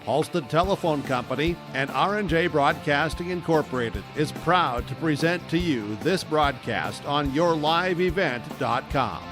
Halstead Telephone Company and R&J Broadcasting Incorporated is proud to present to you this broadcast on yourliveevent.com.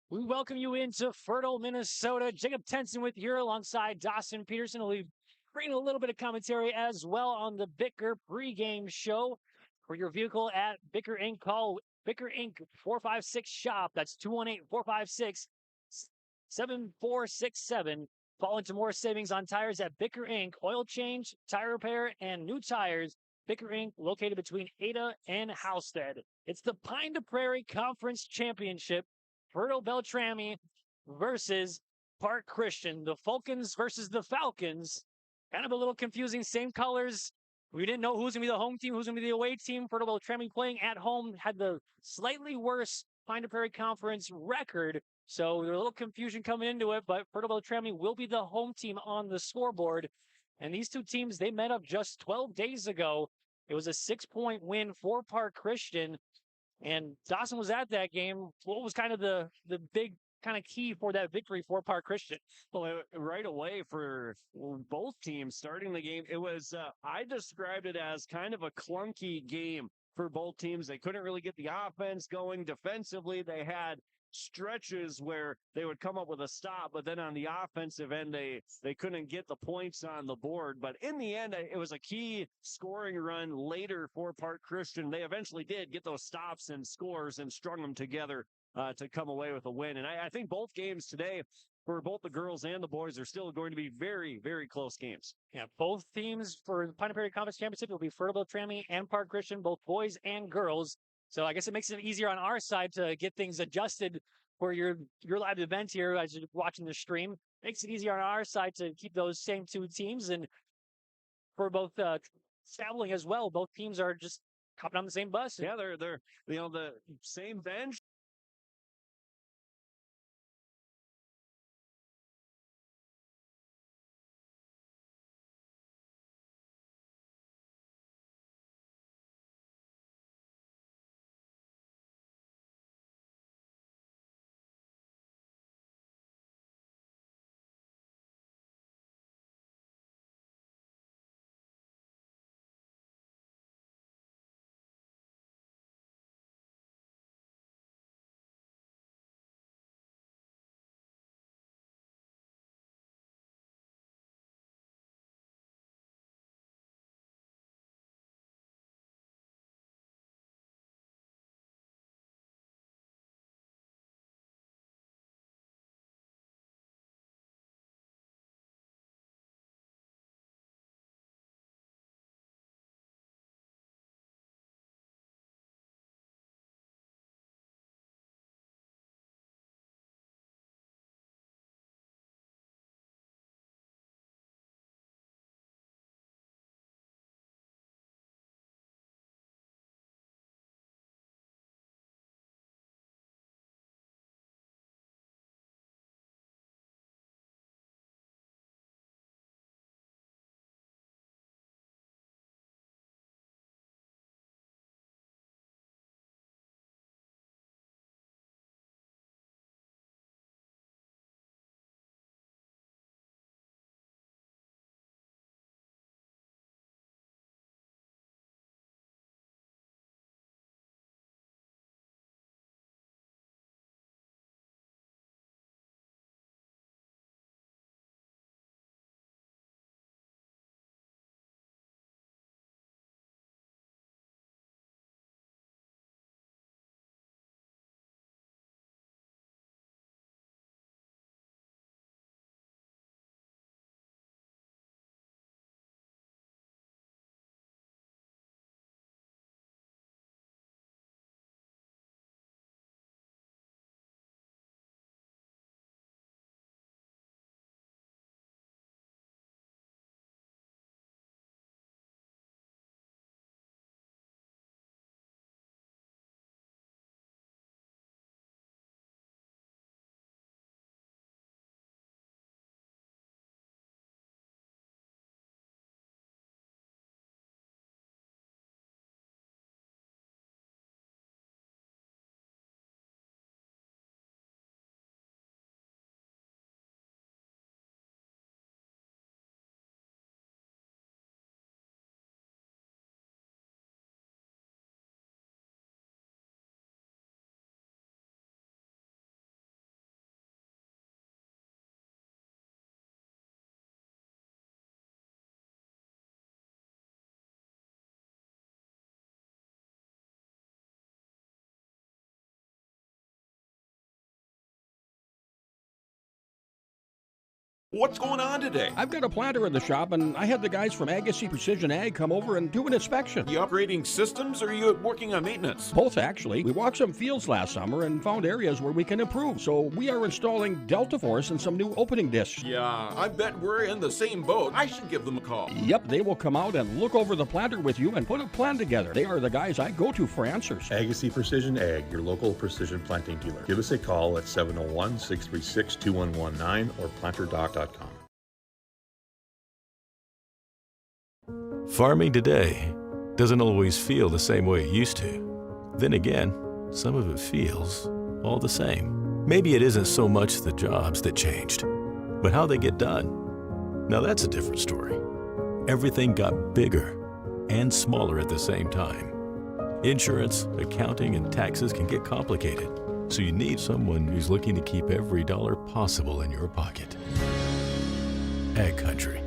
We welcome you into Fertile, Minnesota. Jacob Tenson with you here alongside Dawson Peterson. We'll be bringing a little bit of commentary as well on the Bicker pregame show. For your vehicle at Bicker Inc., call Bicker Inc. 456-SHOP. That's 218-456-7467. Fall into more savings on tires at Bicker Inc. Oil change, tire repair, and new tires. Bicker Inc., located between Ada and Halstead. It's the Pine to Prairie Conference Championship. Fertile-Beltrami versus Park Christian. The Falcons versus the Falcons. Kind of a little confusing. Same colors. We didn't know who's going to be the home team, who's going to be the away team. Fertile-Beltrami playing at home had the slightly worse Pine to Prairie Conference record. So there's a little confusion coming into it, but Fertile-Beltrami will be the home team on the scoreboard. And these two teams, they met up just 12 days ago. It was a 6-point win for Park Christian. And Dawson was at that game. What was kind of the big kind of key for that victory for Park Christian? Well, right away for both teams starting the game, it was, I described it as kind of a clunky game for both teams. They couldn't really get the offense going defensively. They had stretches where they would come up with a stop, but then on the offensive end, they couldn't get the points on the board. But in the end, it was a key scoring run later for Park Christian. They eventually did get those stops and scores and strung them together to come away with a win. And I think both games today for both the girls and the boys are still going to be very, very close games. Yeah, both teams for the Pine to Prairie Conference Championship will be Fertile-Beltrami and Park Christian, both boys and girls. So I guess it makes it easier on our side to get things adjusted for your live event here as you're watching the stream. Makes it easier on our side to keep those same two teams. And for both traveling as well, both teams are just hopping on the same bus. Yeah, they're the same bench. What's going on today? I've got a planter in the shop, and I had the guys from Agassi Precision Ag come over and do an inspection. You upgrading systems, or are you working on maintenance? Both, actually. We walked some fields last summer and found areas where we can improve. So we are installing Delta Force and some new opening discs. Yeah, I bet we're in the same boat. I should give them a call. Yep, they will come out and look over the planter with you and put a plan together. They are the guys I go to for answers. Agassi Precision Ag, your local precision planting dealer. Give us a call at 701-636-2119 or planterdoc.com. Farming today doesn't always feel the same way it used to. Then again, some of it feels all the same. Maybe it isn't so much the jobs that changed, but how they get done. Now that's a different story. Everything got bigger and smaller at the same time. Insurance, accounting, and taxes can get complicated, so you need someone who's looking to keep every dollar possible in your pocket. Ag Country.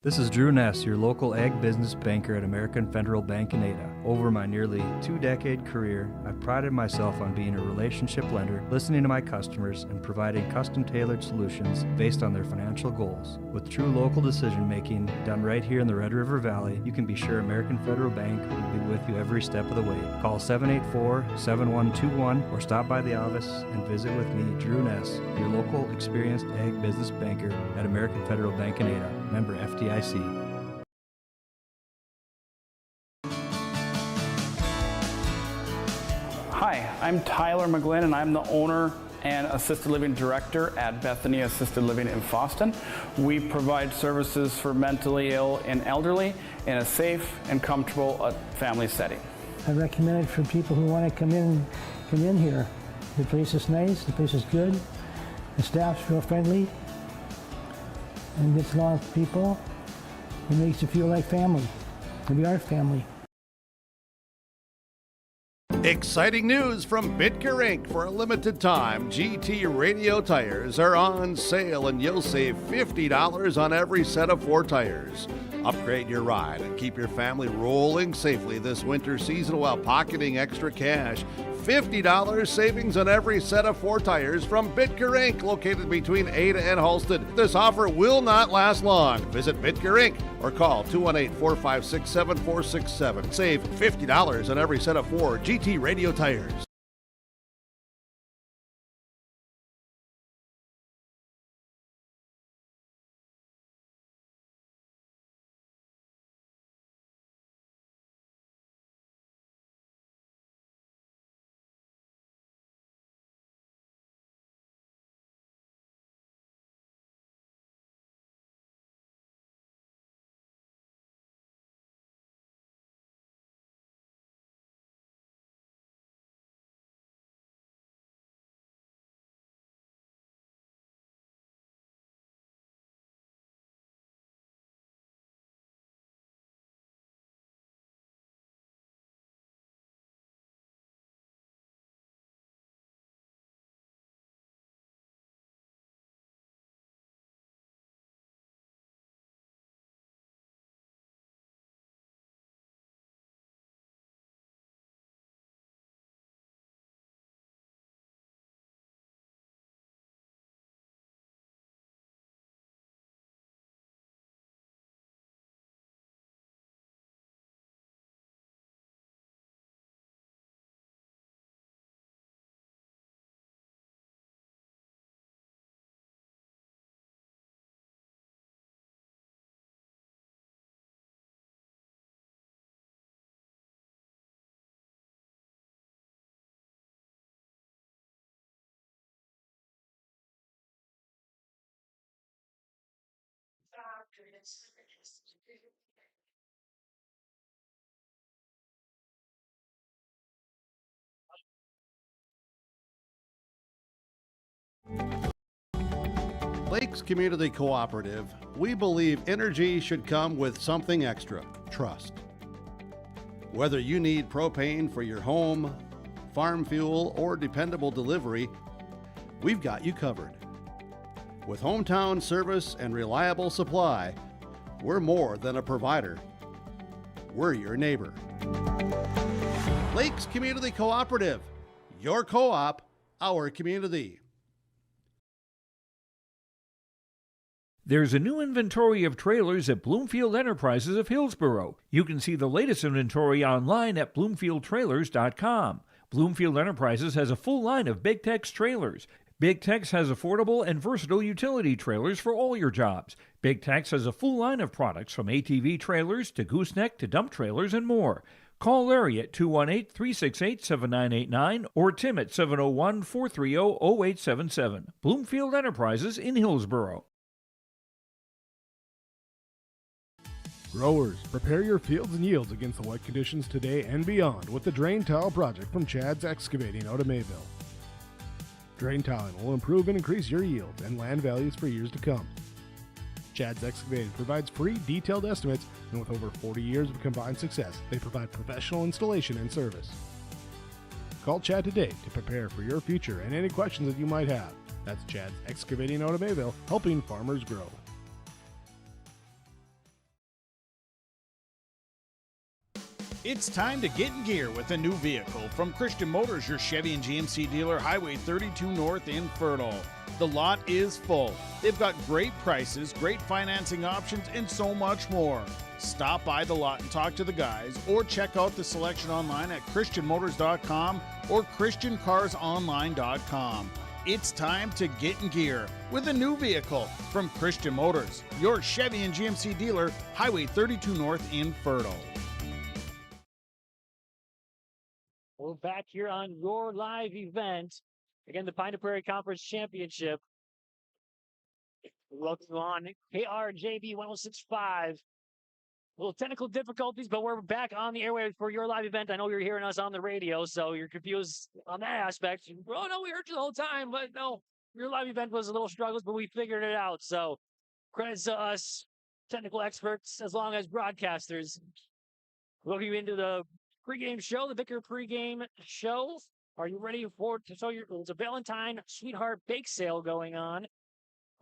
This is Drew Ness, your local ag business banker at American Federal Bank in Ada. Over my nearly 2-decade career, I've prided myself on being a relationship lender, listening to my customers, and providing custom-tailored solutions based on their financial goals. With true local decision-making done right here in the Red River Valley, you can be sure American Federal Bank will be with you every step of the way. Call 784-7121 or stop by the office and visit with me, Drew Ness, your local experienced ag business banker at American Federal Bank in Ada. Member FDIC. Hi, I'm Tyler McGlynn, and I'm the owner and Assisted Living Director at Bethany Assisted Living in Fosston. We provide services for mentally ill and elderly in a safe and comfortable family setting. I recommend it for people who want to come in here. The place is nice, the place is good, the staff's real friendly, and gets along with people. It makes you feel like family. We are family. Exciting news from Bitker Inc. For a limited time, GT radio tires are on sale and you'll save $50 on every set of 4 tires. Upgrade your ride and keep your family rolling safely this winter season while pocketing extra cash. $50 savings on every set of 4 tires from Bitker Inc., located between Ada and Halsted. This offer will not last long. Visit Bitker Inc. or call 218-456-7467. Save $50 on every set of 4 GT radio tires. Lakes Community Cooperative, we believe energy should come with something extra: trust. Whether you need propane for your home, farm fuel, or dependable delivery, we've got you covered. With hometown service and reliable supply, we're more than a provider. We're your neighbor. Lakes Community Cooperative, your co-op, our community. There's a new inventory of trailers at Bloomfield Enterprises of Hillsborough. You can see the latest inventory online at bloomfieldtrailers.com. Bloomfield Enterprises has a full line of Big Tex trailers. Big Tex has affordable and versatile utility trailers for all your jobs. Big Tex has a full line of products from ATV trailers to gooseneck to dump trailers and more. Call Larry at 218-368-7989 or Tim at 701-430-0877. Bloomfield Enterprises in Hillsborough. Growers, prepare your fields and yields against the wet conditions today and beyond with the Drain Tile Project from Chad's Excavating out of Mayville. Drain tiling will improve and increase your yield and land values for years to come. Chad's Excavating provides free detailed estimates, and with over 40 years of combined success, they provide professional installation and service. Call Chad today to prepare for your future and any questions that you might have. That's Chad's Excavating out of Mayville, helping farmers grow. It's time to get in gear with a new vehicle. From Christian Motors, your Chevy and GMC dealer, Highway 32 North in Fertile. The lot is full. They've got great prices, great financing options, and so much more. Stop by the lot and talk to the guys, or check out the selection online at christianmotors.com or christiancarsonline.com. It's time to get in gear with a new vehicle from Christian Motors, your Chevy and GMC dealer, Highway 32 North in Fertile. We're back here on your live event. Again, the Pine to Prairie Conference Championship. Welcome on KRJB 106.5. Little technical difficulties, but we're back on the airwaves for your live event. I know you're hearing us on the radio, so you're confused on that aspect. Oh, no, we heard you the whole time, but no, your live event was a little struggles, but we figured it out. So credits to us, technical experts, as long as broadcasters. Looking into the pregame show, the Bicker pregame show. Are you ready for to show your? It's a Valentine Sweetheart Bake Sale going on.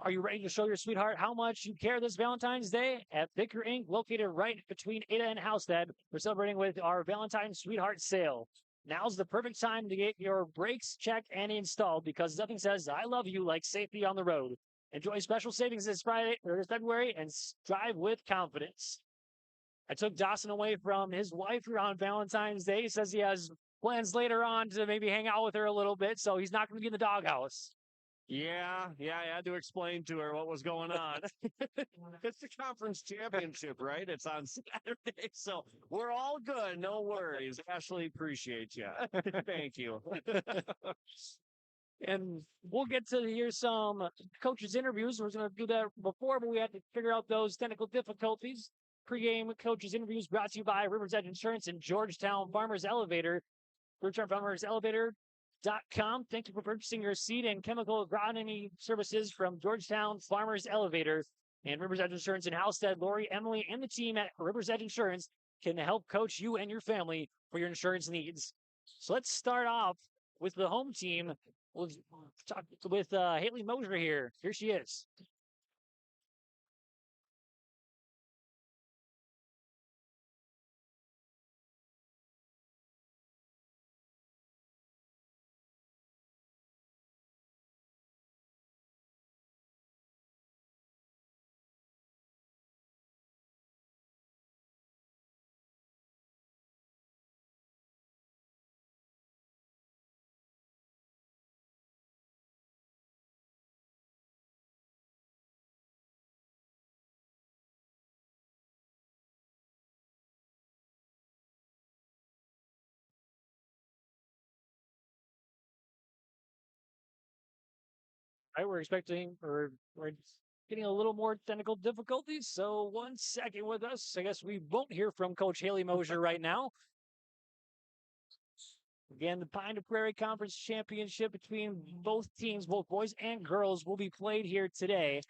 Are you ready to show your sweetheart how much you care this Valentine's Day? At Bicker Inc., located right between Ada and Halstead, we're celebrating with our Valentine Sweetheart Sale. Now's the perfect time to get your brakes checked and installed because nothing says I love you like safety on the road. Enjoy special savings this Friday or this February and drive with confidence. I took Dawson away from his wife on Valentine's Day. He says he has plans later on to maybe hang out with her a little bit, so he's not going to be in the doghouse. Yeah, I had to explain to her what was going on. It's the conference championship, right? It's on Saturday, so we're all good. No worries. Ashley, appreciate you. Thank you. And we'll get to hear some coaches' interviews. We were going to do that before, but we had to figure out those technical difficulties. Pre-game coaches' interviews brought to you by Rivers Edge Insurance and Georgetown Farmers Elevator. GeorgetownFarmersElevator.com. Thank you for purchasing your seed and chemical agronomy services from Georgetown Farmers Elevator and Rivers Edge Insurance in Halstead. Lori, Emily, and the team at Rivers Edge Insurance can help coach you and your family for your insurance needs. So let's start off with the home team. We'll talk with Haley Mosier here. Here she is. All right, we're getting a little more technical difficulties. So 1 second with us. I guess we won't hear from Coach Haley Mosier right now. Again, the Pine to Prairie Conference Championship between both teams, both boys and girls, will be played here today.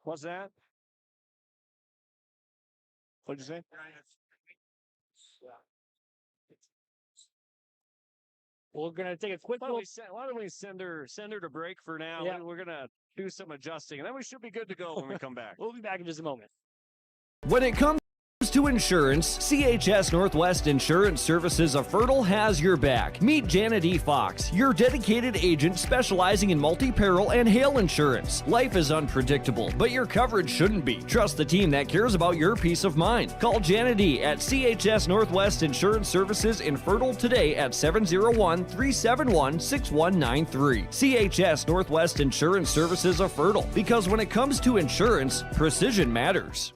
What's that? What'd you say? We're going to take a quick Why little... don't we send her to break for now? Yeah. We're going to do some adjusting, and then we should be good to go when we come back. We'll be back in just a moment. When it comes To insurance, CHS Northwest Insurance Services of Fertile has your back. Meet Janet E. Fox, your dedicated agent specializing in multi-peril and hail insurance. Life is unpredictable, but your coverage shouldn't be. Trust the team that cares about your peace of mind. Call Janet E. at CHS Northwest Insurance Services in Fertile today at 701-371-6193. CHS Northwest Insurance Services of Fertile, because when it comes to insurance, precision matters.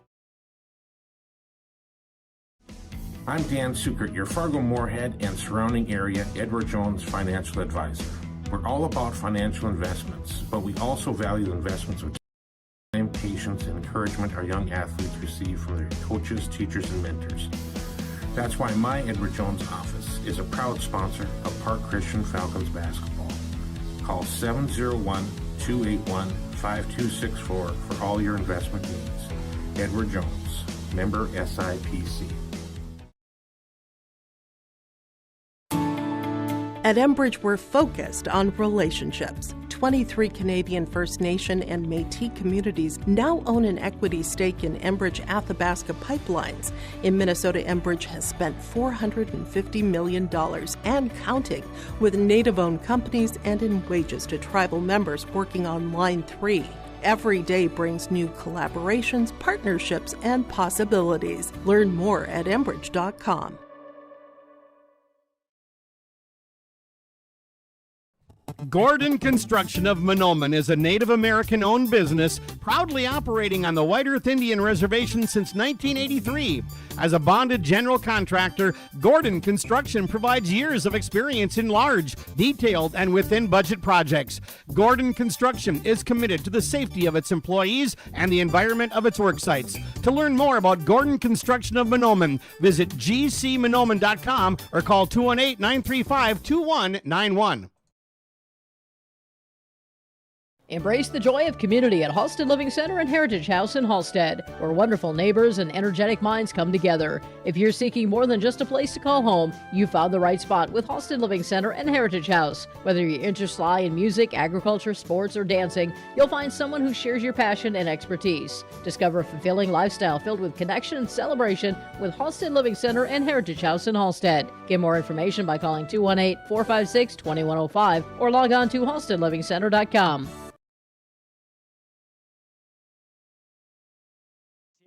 I'm Dan Sukert, your Fargo-Moorhead and surrounding area Edward Jones financial advisor. We're all about financial investments, but we also value investments of time, patience, and encouragement our young athletes receive from their coaches, teachers, and mentors. That's why my Edward Jones office is a proud sponsor of Park Christian Falcons basketball. Call 701-281-5264 for all your investment needs. Edward Jones, member SIPC. At Enbridge, we're focused on relationships. 23 Canadian First Nation and Métis communities now own an equity stake in Enbridge Athabasca Pipelines. In Minnesota, Enbridge has spent $450 million and counting with Native-owned companies and in wages to tribal members working on Line 3. Every day brings new collaborations, partnerships, and possibilities. Learn more at Enbridge.com. Gordon Construction of Mahnomen is a Native American-owned business proudly operating on the White Earth Indian Reservation since 1983. As a bonded general contractor, Gordon Construction provides years of experience in large, detailed, and within-budget projects. Gordon Construction is committed to the safety of its employees and the environment of its work sites. To learn more about Gordon Construction of Mahnomen, visit gcmahnomen.com or call 218-935-2191. Embrace the joy of community at Halsted Living Center and Heritage House in Halsted, where wonderful neighbors and energetic minds come together. If you're seeking more than just a place to call home, you found the right spot with Halsted Living Center and Heritage House. Whether your interests lie in music, agriculture, sports, or dancing, you'll find someone who shares your passion and expertise. Discover a fulfilling lifestyle filled with connection and celebration with Halsted Living Center and Heritage House in Halsted. Get more information by calling 218-456-2105 or log on to halstedlivingcenter.com.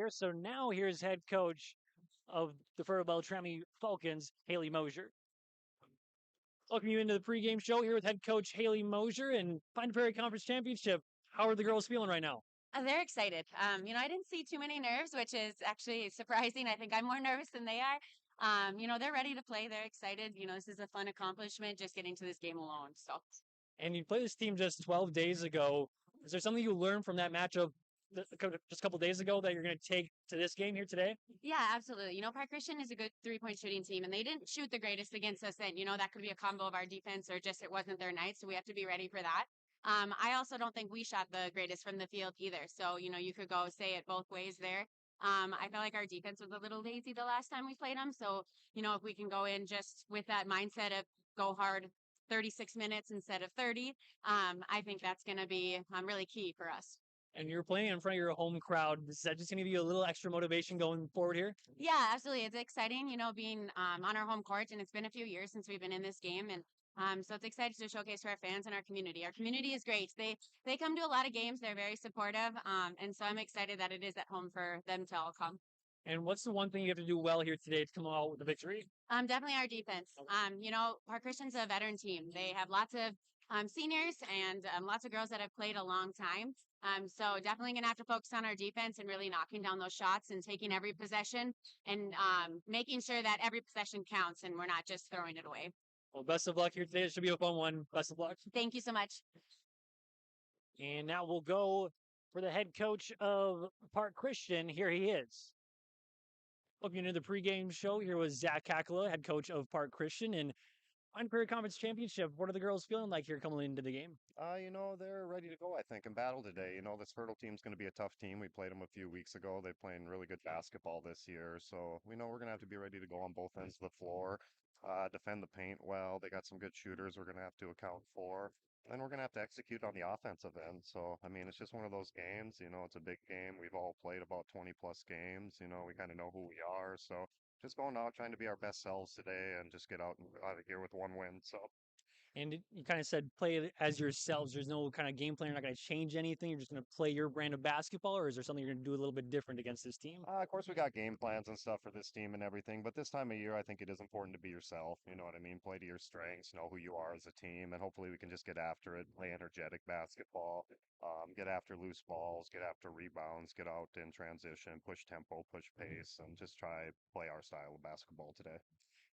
So now here's head coach of the Fertile-Beltrami Falcons, Haley Mosier. Welcome you into the pregame show here with head coach Haley Mosier and Prairie Conference Championship. How are the girls feeling right now? They're excited. I didn't see too many nerves, which is actually surprising. I think I'm more nervous than they are. They're ready to play. They're excited. This is a fun accomplishment, just getting to this game alone. So. And you played this team just 12 days ago. Is there something you learned from that matchup just a couple days ago that you're going to take to this game here today? Yeah, absolutely. Park Christian is a good three-point shooting team, and they didn't shoot the greatest against us. And, that could be a combo of our defense or just it wasn't their night. So we have to be ready for that. I also don't think we shot the greatest from the field either. So, you could go say it both ways there. I felt like our defense was a little lazy the last time we played them. So, if we can go in just with that mindset of go hard 36 minutes instead of 30, I think that's going to be really key for us. And you're playing in front of your home crowd. Is that just going to give you a little extra motivation going forward here? Yeah, absolutely. It's exciting, being on our home court, and it's been a few years since we've been in this game. And so it's exciting to showcase to our fans and our community. Our community is great. They come to a lot of games. They're very supportive. And so I'm excited that it is at home for them to all come. And what's the one thing you have to do well here today to come out with the victory? Definitely our defense. Park Christian's a veteran team. They have lots of seniors and lots of girls that have played a long time. So definitely going to have to focus on our defense and really knocking down those shots and taking every possession and making sure that every possession counts and we're not just throwing it away. Well, best of luck here today. It should be a fun one. Best of luck. Thank you so much. And now we'll go for the head coach of Park Christian. Here he is. Welcome into the pregame show. Here was Zach Kakala, head coach of Park Christian. And Prairie Conference Championship, what are the girls feeling like here coming into the game? They're ready to go, I think, in battle today. This Fertile team's going to be a tough team. We played them a few weeks ago. They're playing really good basketball this year. So we know we're going to have to be ready to go on both ends of the floor, defend the paint well. They got some good shooters we're going to have to account for. then we're going to have to execute on the offensive end. So, I mean, it's just one of those games, it's a big game. We've all played about 20 plus games, we kind of know who we are. So, just going out, trying to be our best selves today and just get out of here with one win. So, And you kind of said play it as yourselves. There's no kind of game plan. You're not going to change anything. You're just going to play your brand of basketball, or is there something you're going to do a little bit different against this team? of course, we got game plans and stuff for this team and everything, but this time of year, I think it is important to be yourself. You know what I mean? Play to your strengths, know who you are as a team, and hopefully we can just get after it, play energetic basketball, get after loose balls, get after rebounds, get out in transition, push tempo, push pace, and just try play our style of basketball today.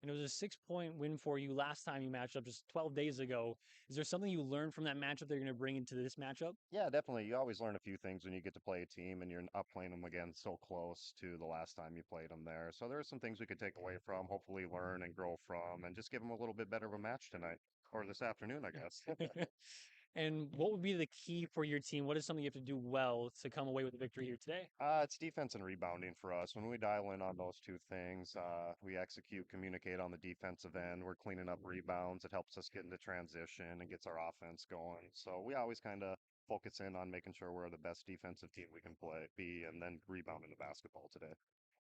And it was a 6-point win for you last time you matched up just 12 days ago. Is there something you learned from that matchup that you're going to bring into this matchup? Yeah, definitely. You always learn a few things when you get to play a team and you're up playing them again so close to the last time you played them there. So there are some things we could take away from, hopefully learn and grow from, and just give them a little bit better of a match tonight or this afternoon, I guess. And what would be the key for your team? What is something you have to do well to come away with a victory here today? It's defense and rebounding for us. When we dial in on those two things, we execute, communicate on the defensive end. We're cleaning up rebounds. It helps us get into transition and gets our offense going. So we always kind of focus in on making sure we're the best defensive team we can be, and then rebounding the basketball today.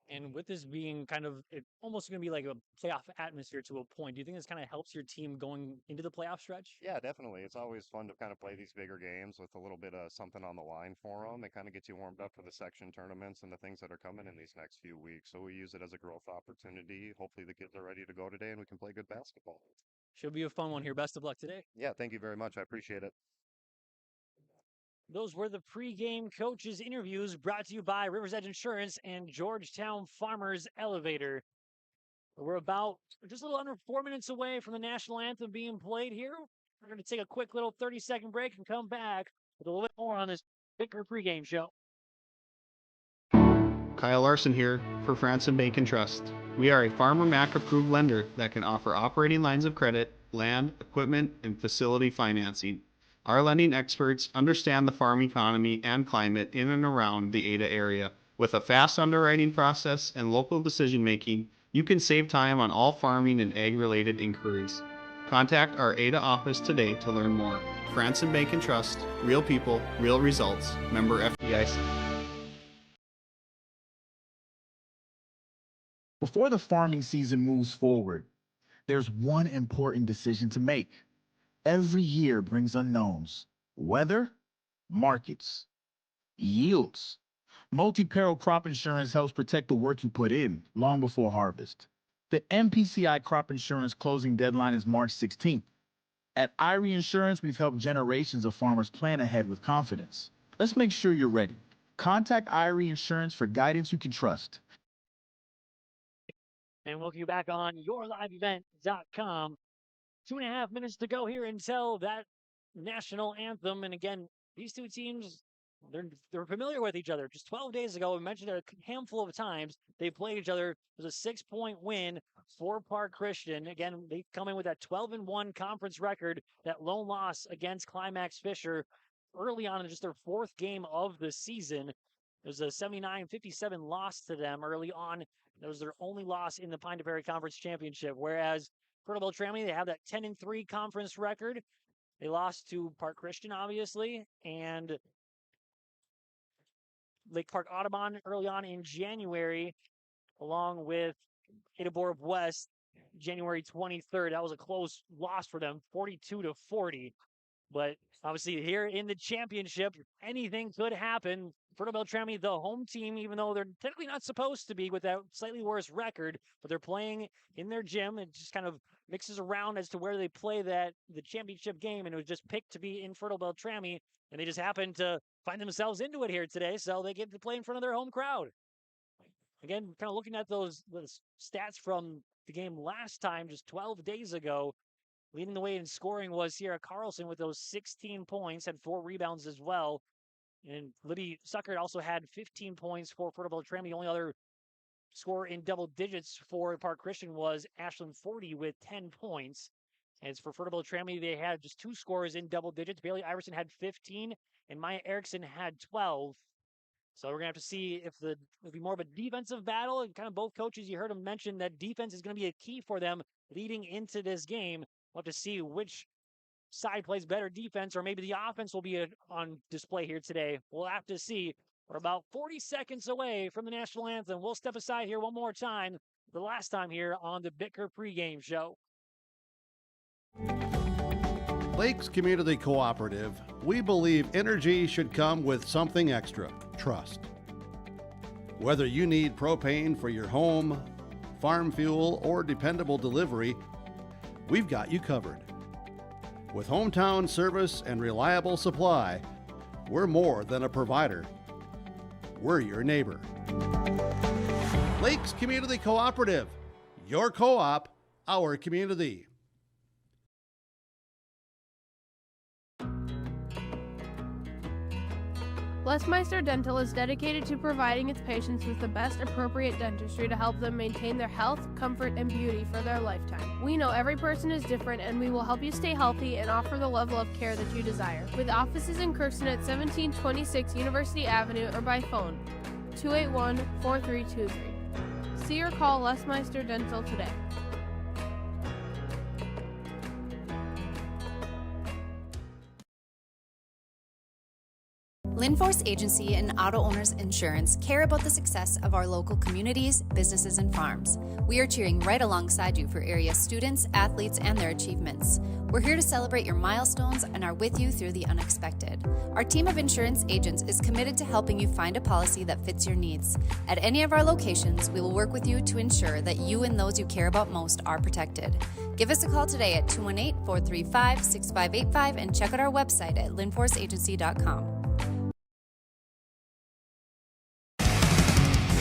And with this being kind of almost going to be like a playoff atmosphere to a point, do you think this kind of helps your team going into the playoff stretch? Yeah, definitely. It's always fun to kind of play these bigger games with a little bit of something on the line for them. It kind of gets you warmed up for the section tournaments and the things that are coming in these next few weeks. So we use it as a growth opportunity. Hopefully the kids are ready to go today and we can play good basketball. Should be a fun one here. Best of luck today. Yeah, thank you very much. I appreciate it. Those were the pregame coaches interviews brought to you by River's Edge Insurance and Georgetown Farmers Elevator. We're about just a little under 4 minutes away from the national anthem being played here. We're going to take a quick little 30-second break and come back with a little bit more on this Bicker pregame show. Kyle Larson here for Franson Bank and Trust. We are a Farmer Mac approved lender that can offer operating lines of credit, land, equipment, and facility financing. Our lending experts understand the farm economy and climate in and around the Ada area. With a fast underwriting process and local decision making, you can save time on all farming and ag-related inquiries. Contact our Ada office today to learn more. Franson Bank and Trust, real people, real results. Member FDIC. Before the farming season moves forward, there's one important decision to make. Every year brings unknowns: weather, markets, yields. Multi-peril crop insurance helps protect the work you put in long before harvest. The MPCI crop insurance closing deadline is March 16th. At Irie Insurance, we've helped generations of farmers plan ahead with confidence. Let's make sure you're ready. Contact Irie Insurance for guidance you can trust. And welcome you back on yourliveevent.com. 2.5 minutes to go here until that national anthem. And again, these two teams, they're familiar with each other. Just 12 days ago, we mentioned it a handful of times, they played each other. It was a 6-point win for Park Christian. Again, they come in with that 12-1 conference record, that lone loss against Climax Fisher early on in just their 4th game of the season. It was a 79-57 loss to them early on. That was their only loss in the Pine Prairie Conference Championship. Whereas Fertile-Beltrami, they have that 10-3 conference record. They lost to Park Christian, obviously, and Lake Park Audubon early on in January, along with Ada-Borup West, January 23rd. That was a close loss for them, 42-40. But obviously here in the championship, anything could happen. Fertile-Beltrami, the home team, even though they're technically not supposed to be with that slightly worse record, but they're playing in their gym. It just kind of mixes around as to where they play the championship game, and it was just picked to be in Fertile-Beltrami, and they just happened to find themselves into it here today, so they get to play in front of their home crowd. Again, kind of looking at those stats from the game last time, just 12 days ago, leading the way in scoring was Sierra Carlson with those 16 points, had 4 rebounds as well. And Libby Suckert also had 15 points for Fertile-Beltrami. The only other scorer in double digits for Park Christian was Ashlyn Forty with 10 points. As for Fertile-Beltrami, they had just 2 scorers in double digits. Bailey Iverson had 15, and Maya Erickson had 12. So we're going to have to see if it'll be more of a defensive battle. And kind of both coaches, you heard them mention that defense is going to be a key for them leading into this game. We'll have to see which side plays better defense, or maybe the offense will be on display here today. We'll have to see. We're about 40 seconds away from the national anthem. We'll step aside here one more time, the last time here on the Bittker pregame show. Lakes Community Cooperative, we believe energy should come with something extra, trust. Whether you need propane for your home, farm fuel, or dependable delivery, we've got you covered. With hometown service and reliable supply, we're more than a provider. We're your neighbor. Lakes Community Cooperative, your co-op, our community. Lesmeister Dental is dedicated to providing its patients with the best appropriate dentistry to help them maintain their health, comfort, and beauty for their lifetime. We know every person is different, and we will help you stay healthy and offer the level of care that you desire. With offices in Crookston at 1726 University Avenue or by phone, 281-4323. See or call Lesmeister Dental today. Linforce Agency and Auto Owners Insurance care about the success of our local communities, businesses, and farms. We are cheering right alongside you for area students, athletes, and their achievements. We're here to celebrate your milestones and are with you through the unexpected. Our team of insurance agents is committed to helping you find a policy that fits your needs. At any of our locations, we will work with you to ensure that you and those you care about most are protected. Give us a call today at 218-435-6585 and check out our website at linforceagency.com.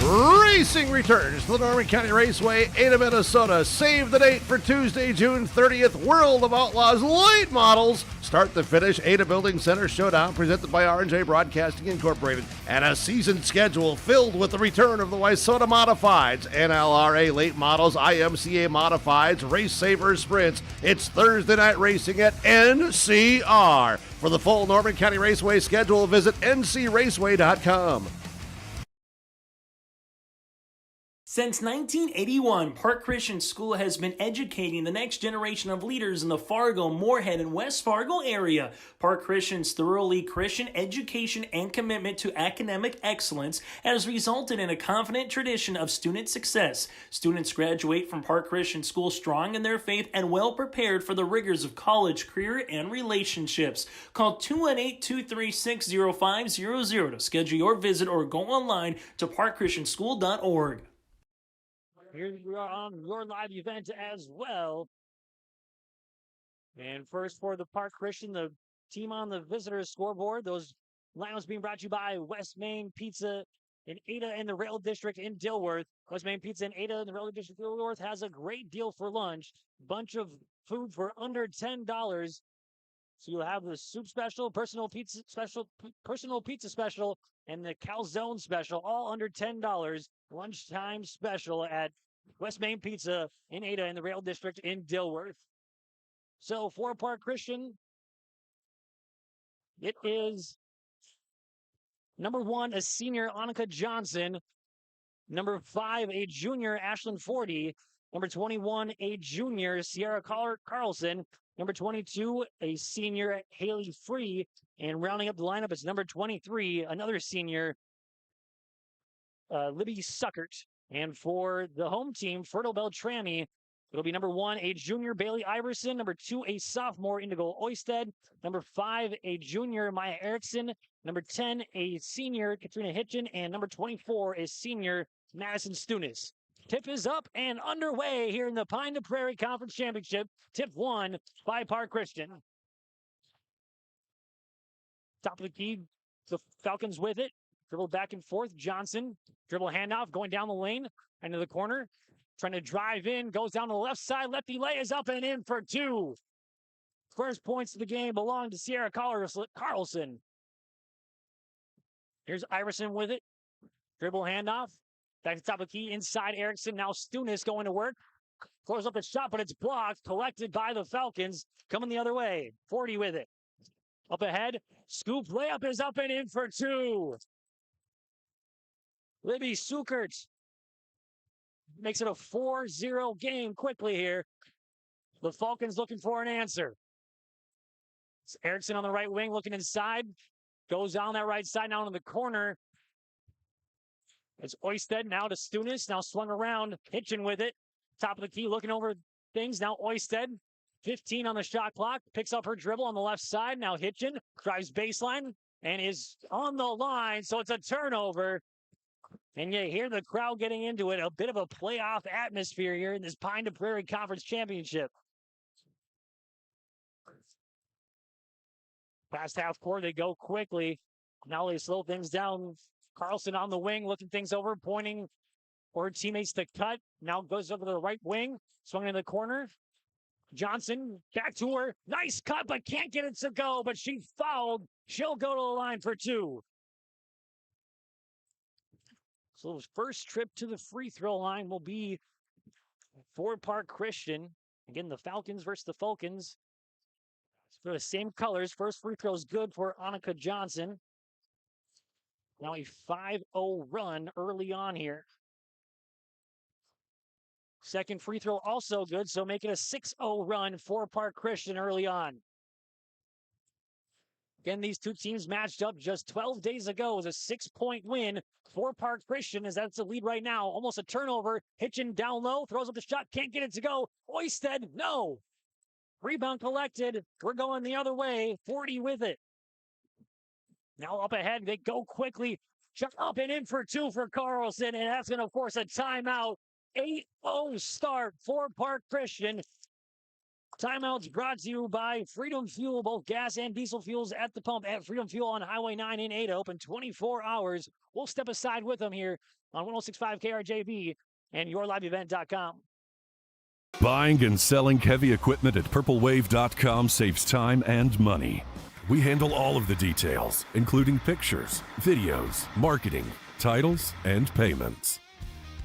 Racing returns to the Norman County Raceway, Ada, Minnesota. Save the date for Tuesday, June 30th. World of Outlaws late models. Start the finish. Ada Building Center Showdown presented by R&J Broadcasting Incorporated. And a season schedule filled with the return of the Wayzata Modifieds, NLRA late models, IMCA Modifieds, Race Savers Sprints. It's Thursday night racing at NCR. For the full Norman County Raceway schedule, visit ncraceway.com. Since 1981, Park Christian School has been educating the next generation of leaders in the Fargo, Moorhead, and West Fargo area. Park Christian's thoroughly Christian education and commitment to academic excellence has resulted in a confident tradition of student success. Students graduate from Park Christian School strong in their faith and well prepared for the rigors of college, career, and relationships. Call 218-236-0500 to schedule your visit or go online to parkchristianschool.org. Here we are on your live event as well. And first for the Park Christian, the team on the visitors scoreboard. Those lineups being brought to you by West Main Pizza in Ada and the Rail District in Dilworth. West Main Pizza in Ada and the Rail District in Dilworth has a great deal for lunch. Bunch of food for under $10. So you'll have the soup special, personal pizza special, and the calzone special, all under $10. Lunchtime special at West Main Pizza in Ada and the Rail District in Dilworth. So for Park Christian, it is number 1, a senior, Annika Johnson. Number 5, a junior, Ashlyn Forty. Number 21, a junior, Sierra Carlson. Number 22, a senior, Haley Free. And rounding up the lineup is number 23, another senior, Libby Suckert. And for the home team, Fertile-Beltrami, it'll be number 1, a junior, Bailey Iverson. Number 2, a sophomore, Indigo Oisted. Number 5, a junior, Maya Erickson. Number 10, a senior, Katrina Hitchen. And number 24 is senior, Madison Stunis. Tip is up and underway here in the Pine to Prairie Conference Championship. Tip 1 by Park Christian. Top of the key, the Falcons with it. Dribble back and forth. Johnson, dribble handoff, going down the lane, into the corner. Trying to drive in, goes down the left side. Lefty lay is up and in for 2. First points of the game belong to Sierra Carlson. Here's Iverson with it. Dribble handoff. Back to the top of the key, inside Erickson. Now Stunis going to work. Close up the shot, but it's blocked. Collected by the Falcons. Coming the other way. 40 with it. Up ahead. Scoop layup is up and in for 2. Libby Suckert makes it a 4-0 game quickly here. The Falcons looking for an answer. It's Erickson on the right wing looking inside. Goes down that right side now in the corner. It's Oisted now to Stunis. Now swung around. Hitchin with it. Top of the key looking over things. Now Oisted. 15 on the shot clock. Picks up her dribble on the left side. Now Hitchin drives baseline and is on the line. So it's a turnover. And you hear the crowd getting into it. A bit of a playoff atmosphere here in this Pine to Prairie Conference Championship. Past half court, they go quickly. Now they slow things down. Carlson on the wing, looking things over, pointing for her teammates to cut. Now goes over to the right wing, swung in the corner. Johnson back to her. Nice cut, but can't get it to go. But she fouled. She'll go to the line for two. So his first trip to the free throw line will be for Park Christian. Again, the Falcons versus the Falcons. For the same colors. First free throw is good for Annika Johnson. Now a 5-0 run early on here. Second free throw also good, so make it a 6-0 run for Park Christian early on. Again, these two teams matched up just 12 days ago. It was a 6-point win for Park Christian, as that's the lead right now. Almost a turnover. Hitchin down low, throws up the shot, can't get it to go. Oisted, no. Rebound collected. We're going the other way. 40 with it. Now up ahead, they go quickly. Shot up and in for two for Carlson, and that's going to force a timeout. 8-0 start for Park Christian. Timeouts brought to you by Freedom Fuel, both gas and diesel fuels at the pump at Freedom Fuel on Highway 9 in Ada, open 24 hours. We'll step aside with them here on 106.5 KRJB and yourliveevent.com. Buying and selling heavy equipment at purplewave.com saves time and money. We handle all of the details, including pictures, videos, marketing, titles, and payments.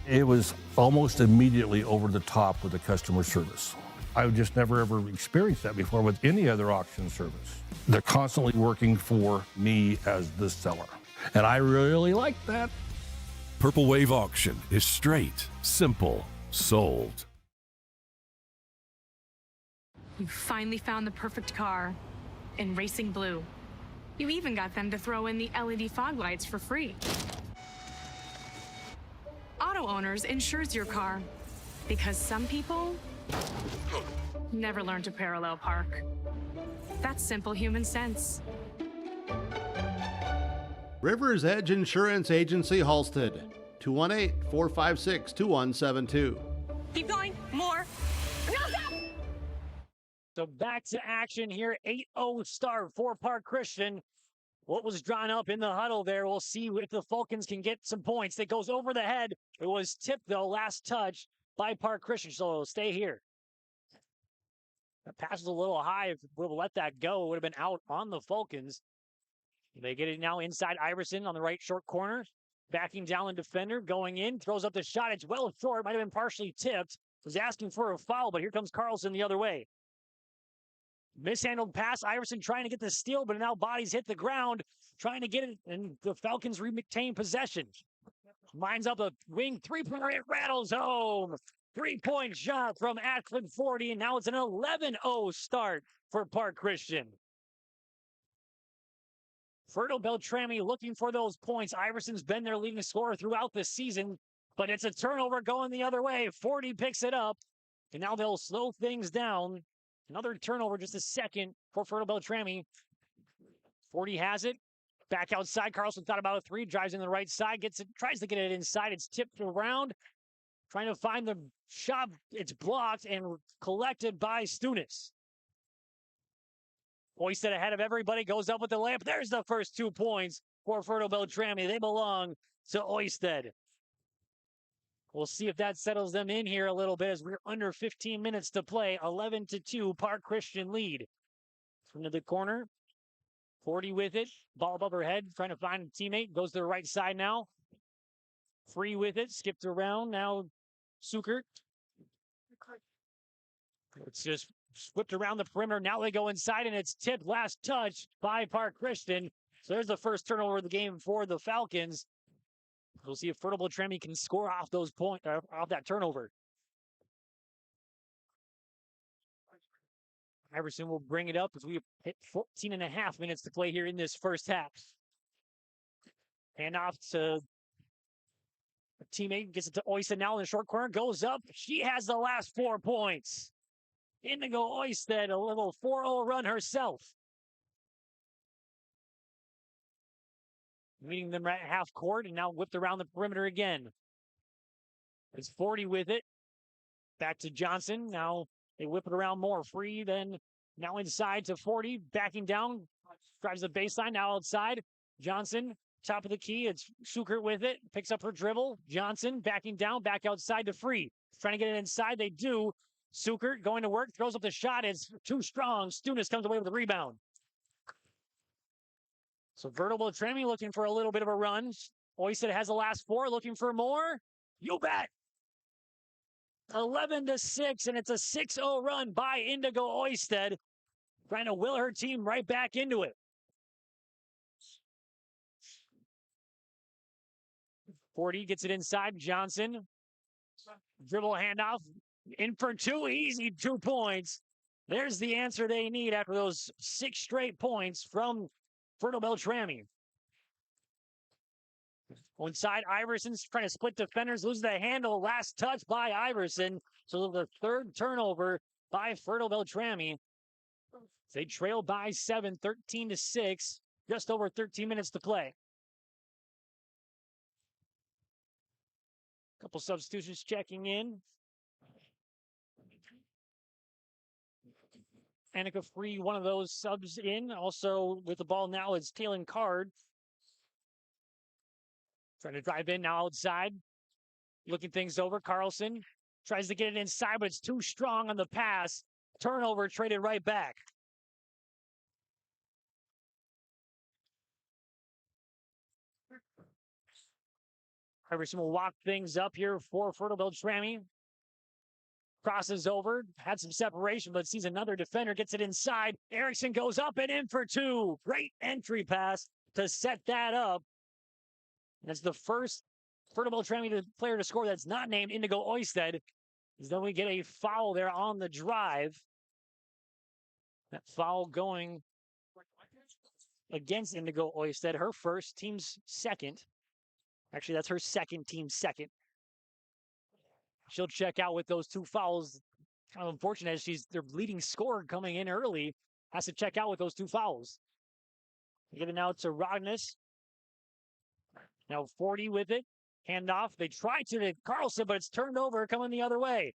It was almost immediately over the top with the customer service. I've just never ever experienced that before with any other auction service. They're constantly working for me as the seller, and I really like that. Purple Wave Auction is straight, simple, sold. You finally found the perfect car in racing blue. You even got them to throw in the LED fog lights for free. Auto Owners insures your car because some people never learn to parallel park. That's simple human sense. River's Edge Insurance Agency Halstead, 218-456-2172. Keep going, more. So back to action here. 8-0 start for Park Christian. What was drawn up in the huddle there? We'll see if the Falcons can get some points. It goes over the head. It was tipped, though, last touch by Park Christian, so it'll stay here. That pass was a little high. If we would have let that go, it would have been out on the Falcons. They get it now inside Iverson on the right short corner. Backing down the defender, going in, throws up the shot. It's well short, might have been partially tipped. Was asking for a foul, but here comes Carlson the other way. Mishandled pass. Iverson trying to get the steal, but now bodies hit the ground, trying to get it, and the Falcons retain possession. Lines up a wing three-pointer. It rattles home. 3-point shot from Atcliffe 40, and now it's an 11-0 start for Park Christian. Fertile-Beltrami looking for those points. Iverson's been their leading scorer throughout the season, but it's a turnover going the other way. 40 picks it up, and now they'll slow things down. Another turnover, just a second for Fertile-Beltrami. 40 has it. Back outside. Carlson thought about a three. Drives in the right side. Gets it. Tries to get it inside. It's tipped around. Trying to find the shot. It's blocked and collected by Stunis. Oisted ahead of everybody. Goes up with the layup. There's the first 2 points for Fertile-Beltrami. They belong to Oisted. We'll see if that settles them in here a little bit as we're under 15 minutes to play. 11-2, Park Christian lead. Into the corner. 40 with it. Ball above her head. Trying to find a teammate. Goes to the right side now. Free with it. Skipped around. Now Sukert. It's just whipped around the perimeter. Now they go inside and it's tipped. Last touch by Park Christian. So there's the first turnover of the game for the Falcons. We'll see if Fertile-Beltrami can score off those points, off that turnover. Iverson will bring it up as we hit 14 and a half minutes to play here in this first half. Hand off to a teammate, gets it to Oystead now in the short corner, goes up. She has the last 4 points. Indigo Oystead, a little 4-0 run herself. Meeting them right at half court and now whipped around the perimeter again. It's 40 with it. Back to Johnson. Now they whip it around more. Free then now inside to 40. Backing down. Drives the baseline. Now outside. Johnson, top of the key. It's Sukert with it. Picks up her dribble. Johnson backing down. Back outside to Free. Trying to get it inside. They do. Sukert going to work. Throws up the shot. It's too strong. Stunis comes away with the rebound. So Fertile-Beltrami looking for a little bit of a run. Oystead has the last 4. Looking for more. You bet. 11-6, and it's a 6-0 run by Indigo Oystead, trying to will her team right back into it. 40 gets it inside. Johnson. Dribble handoff. In for 2. Easy 2 points. There's the answer they need after those 6 straight points from Fertile-Beltrami. Inside, Iverson's trying to split defenders, loses the handle. Last touch by Iverson. So the 3rd turnover by Fertile-Beltrami. They trail by 7, 13-6. Just over 13 minutes to play. Couple substitutions checking in. Annika Free, one of those subs in. Also with the ball now is Kaylin Card. Trying to drive in now outside. Looking things over. Carlson tries to get it inside, but it's too strong on the pass. Turnover traded right back. Iverson will walk things up here for Fertile-Beltrami. Crosses over, had some separation, but sees another defender, gets it inside. Erickson goes up and in for 2. Great entry pass to set that up. That's the first Fertile-Beltrami player to score that's not named Indigo Oystead. Then we get a foul there on the drive. That foul going against Indigo Oystead. Her first, team's second. Actually, that's her second, team's second. She'll check out with those 2 fouls. Kind of unfortunate as she's their leading scorer coming in early. Has to check out with those 2 fouls. Get it now to Rognes. Now 40 with it. Handoff. They try to Carlson, but it's turned over, coming the other way.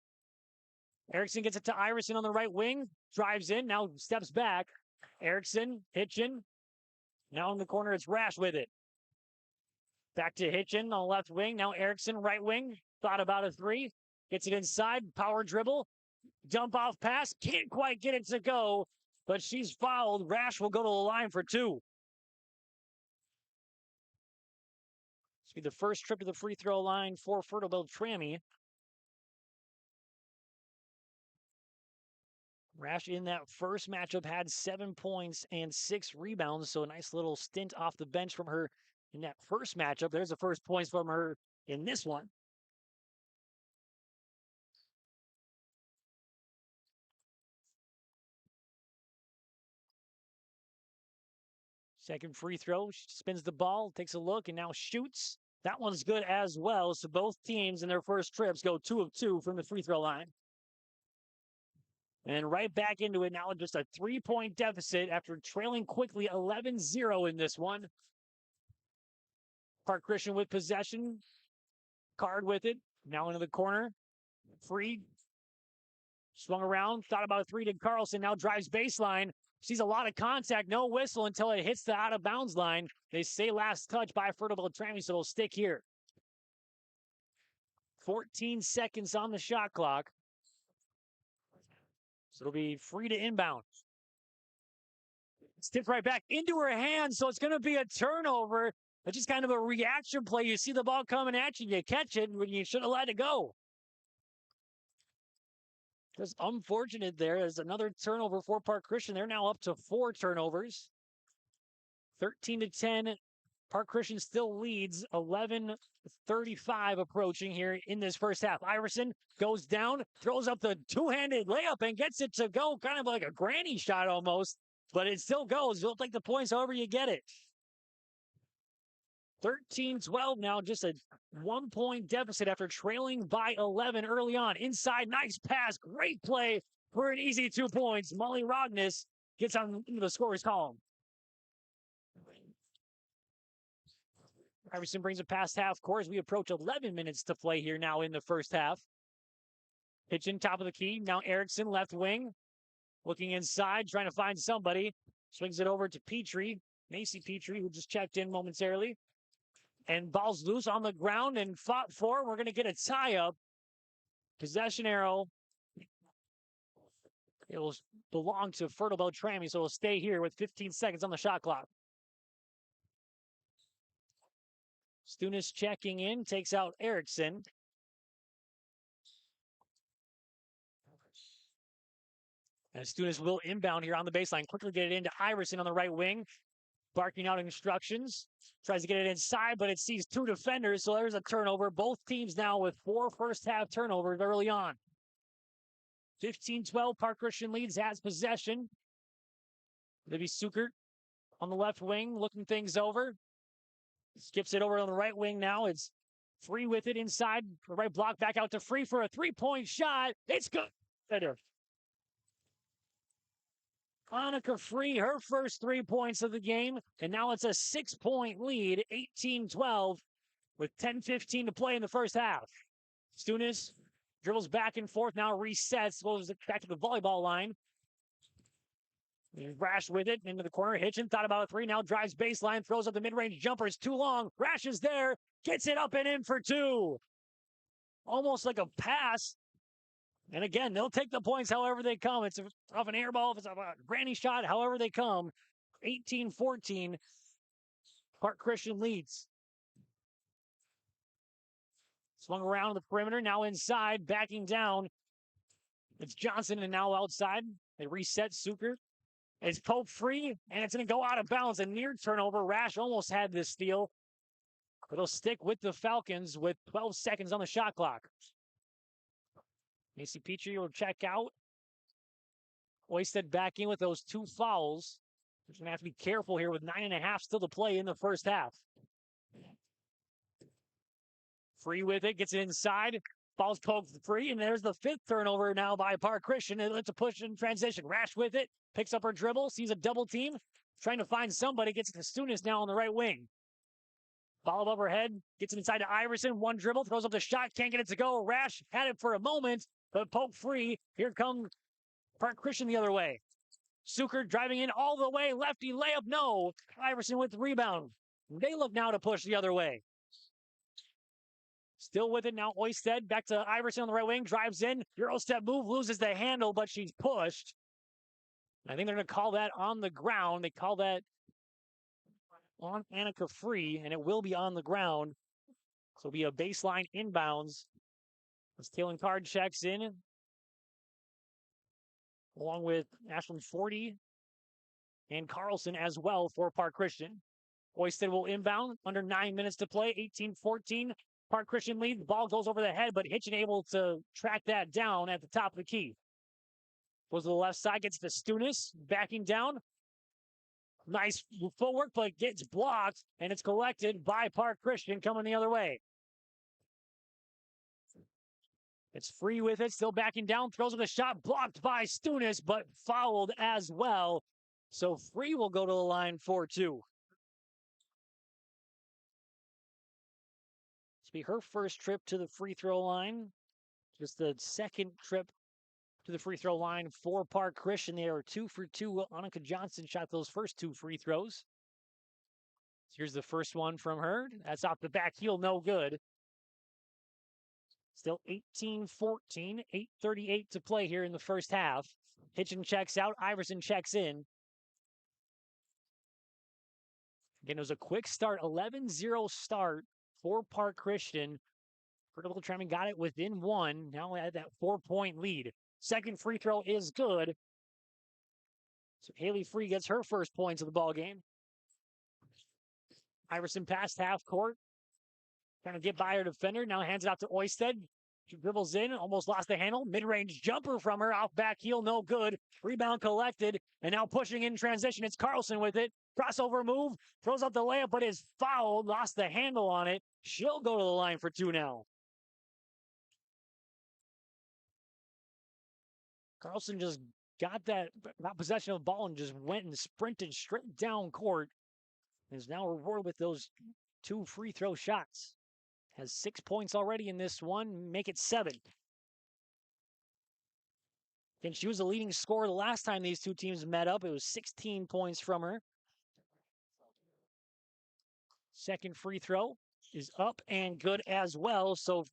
Erickson gets it to Iverson on the right wing. Drives in, now steps back. Erickson, Hitchin. Now in the corner, it's Rash with it. Back to Hitchin on the left wing. Now Erickson, right wing. Thought about a 3. Gets it inside. Power dribble. Dump off pass. Can't quite get it to go, but she's fouled. Rash will go to the line for 2. This will be the first trip to the free throw line for Fertile-Beltrami. Rash in that first matchup had 7 points and 6 rebounds, so a nice little stint off the bench from her in that first matchup. There's the first points from her in this one. Second free throw, she spins the ball, takes a look, and now shoots. That one's good as well. So both teams in their first trips go 2 of 2 from the free throw line. And right back into it now, just a 3-point deficit after trailing quickly 11-0 in this one. Park Christian with possession. Card with it. Now into the corner. Free. Swung around. Thought about a 3 to Carlson. Now drives baseline. Sees a lot of contact. No whistle until it hits the out-of-bounds line. They say last touch by Fertile-Beltrami, so it'll stick here. 14 seconds on the shot clock. So it'll be free to inbound. Stiff right back into her hands, so it's going to be a turnover. It's just kind of a reaction play. You see the ball coming at you, you catch it, and you should have let it go. Just unfortunate there. There's another turnover for Park Christian. They're now up to 4 turnovers. 13-10, Park Christian still leads 11:35 approaching here in this first half. Iverson goes down, throws up the two-handed layup and gets it to go, kind of like a granny shot almost, but it still goes. You'll take the points however you get it. 13-12 now, just a 1-point deficit after trailing by 11 early on. Inside, nice pass, great play for an easy 2 points. Molly Rognus gets on into the scorer's column. Iverson brings it past half court as we approach 11 minutes to play here now in the first half. Hitchin, top of the key. Now Erickson, left wing. Looking inside, trying to find somebody. Swings it over to Petrie. Macy Petrie, who just checked in momentarily. And ball's loose on the ground and fought for. We're going to get a tie-up. Possession arrow. It will belong to Fertile-Beltrami, so it'll stay here with 15 seconds on the shot clock. Stunis checking in, takes out Erickson. And Stunis will inbound here on the baseline. Quickly get it into Iverson on the right wing. Barking out instructions. Tries to get it inside, but it sees two defenders, so there's a turnover. Both teams now with 4 first-half turnovers early on. 15-12, Park Christian leads, has possession. Libby Sukert on the left wing, looking things over. Skips it over on the right wing now. It's Free with it inside. The right block back out to Free for a 3-point shot. It's good. Annika Free, her first 3 points of the game. And now it's a 6-point lead, 18-12, with 10:15 to play in the first half. Stunis dribbles back and forth, now resets, goes back to the volleyball line. Rash with it into the corner. Hitchin thought about a 3, now drives baseline, throws up the mid-range jumper. It's too long. Rash is there, gets it up and in for 2. Almost like a pass. And again, they'll take the points however they come. It's off an air ball, if it's a granny shot, however they come. 18-14. Park Christian leads. Swung around the perimeter, now inside, backing down. It's Johnson and now outside. They reset Sukert. It's Pope Free, and it's going to go out of bounds. A near turnover. Rash almost had this steal. It'll stick with the Falcons with 12 seconds on the shot clock. Macy Petrie will check out. Oisted back in with those 2 fouls. We're going to have to be careful here with 9.5 still to play in the first half. Free with it, gets it inside. Ball's poked free, and there's the 5th turnover now by Park Christian. And it's a push in transition. Rash with it, picks up her dribble, sees a double team, trying to find somebody, gets it to Stunis now on the right wing. Ball above her head, gets it inside to Iverson. 1 dribble, throws up the shot, can't get it to go. Rash had it for a moment, but Pope Free. Here comes Park Christian the other way. Sukert driving in all the way, lefty layup, no. Iverson with the rebound. They look now to push the other way. Still with it now, Oisted back to Iverson on the right wing, drives in, Euro step move, loses the handle, but she's pushed. I think they're going to call that on the ground. They call that on Annika Free, and it will be on the ground. So it'll be a baseline inbounds. As Taylor Card checks in, along with Ashland Forty and Carlson as well for Park Christian. Oisted will inbound, under 9 minutes to play, 18-14. Park Christian lead, the ball goes over the head, but Hitchin able to track that down at the top of the key. Goes to the left side, gets to Stunis, backing down. Nice footwork, but gets blocked, and it's collected by Park Christian coming the other way. It's Free with it, still backing down, throws up the shot, blocked by Stunis, but fouled as well. So Free will go to the line for 2. Be her first trip to the free throw line. Just the second trip to the free throw line for Park Christian. They are 2 for 2. Annika Johnson shot those first 2 free throws. Here's the first one from her. That's off the back heel, no good. Still 18-14, 8:38 to play here in the first half. Hitchin checks out, Iverson checks in. Again, it was a quick start, 11-0 start for Park Christian. Fertile-Beltrami got it within 1. Now at that 4-point lead. Second free throw is good. So Haley Free gets her first points of the ball game. Iverson past half court. Trying to get by her defender. Now hands it out to Oisted. She dribbles in, almost lost the handle. Mid-range jumper from her, off back heel, no good. Rebound collected, and now pushing in transition. It's Carlson with it. Crossover move, throws out the layup, but is fouled. Lost the handle on it. She'll go to the line for 2 now. Carlson just got possession of the ball and just went and sprinted straight down court. Is now rewarded with those 2 free throw shots. Has 6 points already in this one, make it 7. And she was the leading scorer the last time these two teams met up. It was 16 points from her. Second free throw is up and good as well. So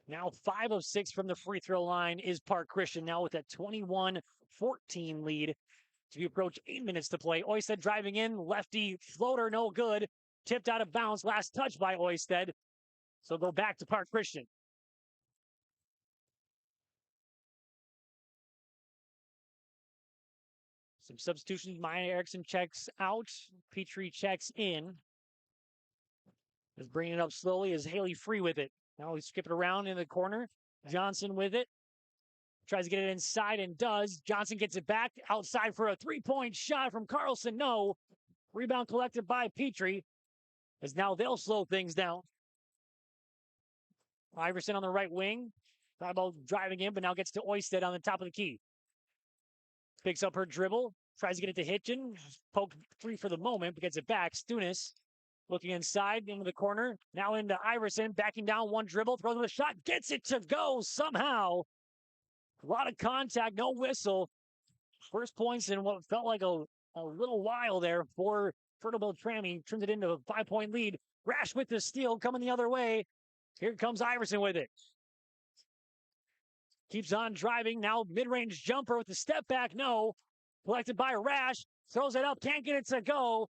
now 5 of 6 from the free throw line is Park Christian, now with a 21-14 lead to approach 8 minutes to play. Oisted driving in, lefty floater, no good. Tipped out of bounds, last touch by Oisted. So go back to Park Christian. Some substitutions. Maya Erickson checks out. Petrie checks in. Is bringing it up slowly as Haley Free with it. Now we skip it around in the corner. Johnson with it. Tries to get it inside and does. Johnson gets it back outside for a 3-point shot from Carlson. No. Rebound collected by Petrie. As now they'll slow things down. Iverson on the right wing. Thought about driving in, but now gets to Oisted on the top of the key. Picks up her dribble. Tries to get it to Hitchin. Poked free for the moment, but gets it back. Stunis looking inside into the corner. Now into Iverson. Backing down, one dribble. Throws with a shot. Gets it to go somehow. A lot of contact. No whistle. First points in what felt like a little while there for Fertile-Beltrami. Turns it into a 5-point lead. Rash with the steal. Coming the other way. Here comes Iverson with it. Keeps on driving. Now mid-range jumper with the step back. No. Collected by Rash. Throws it up. Can't get it to go.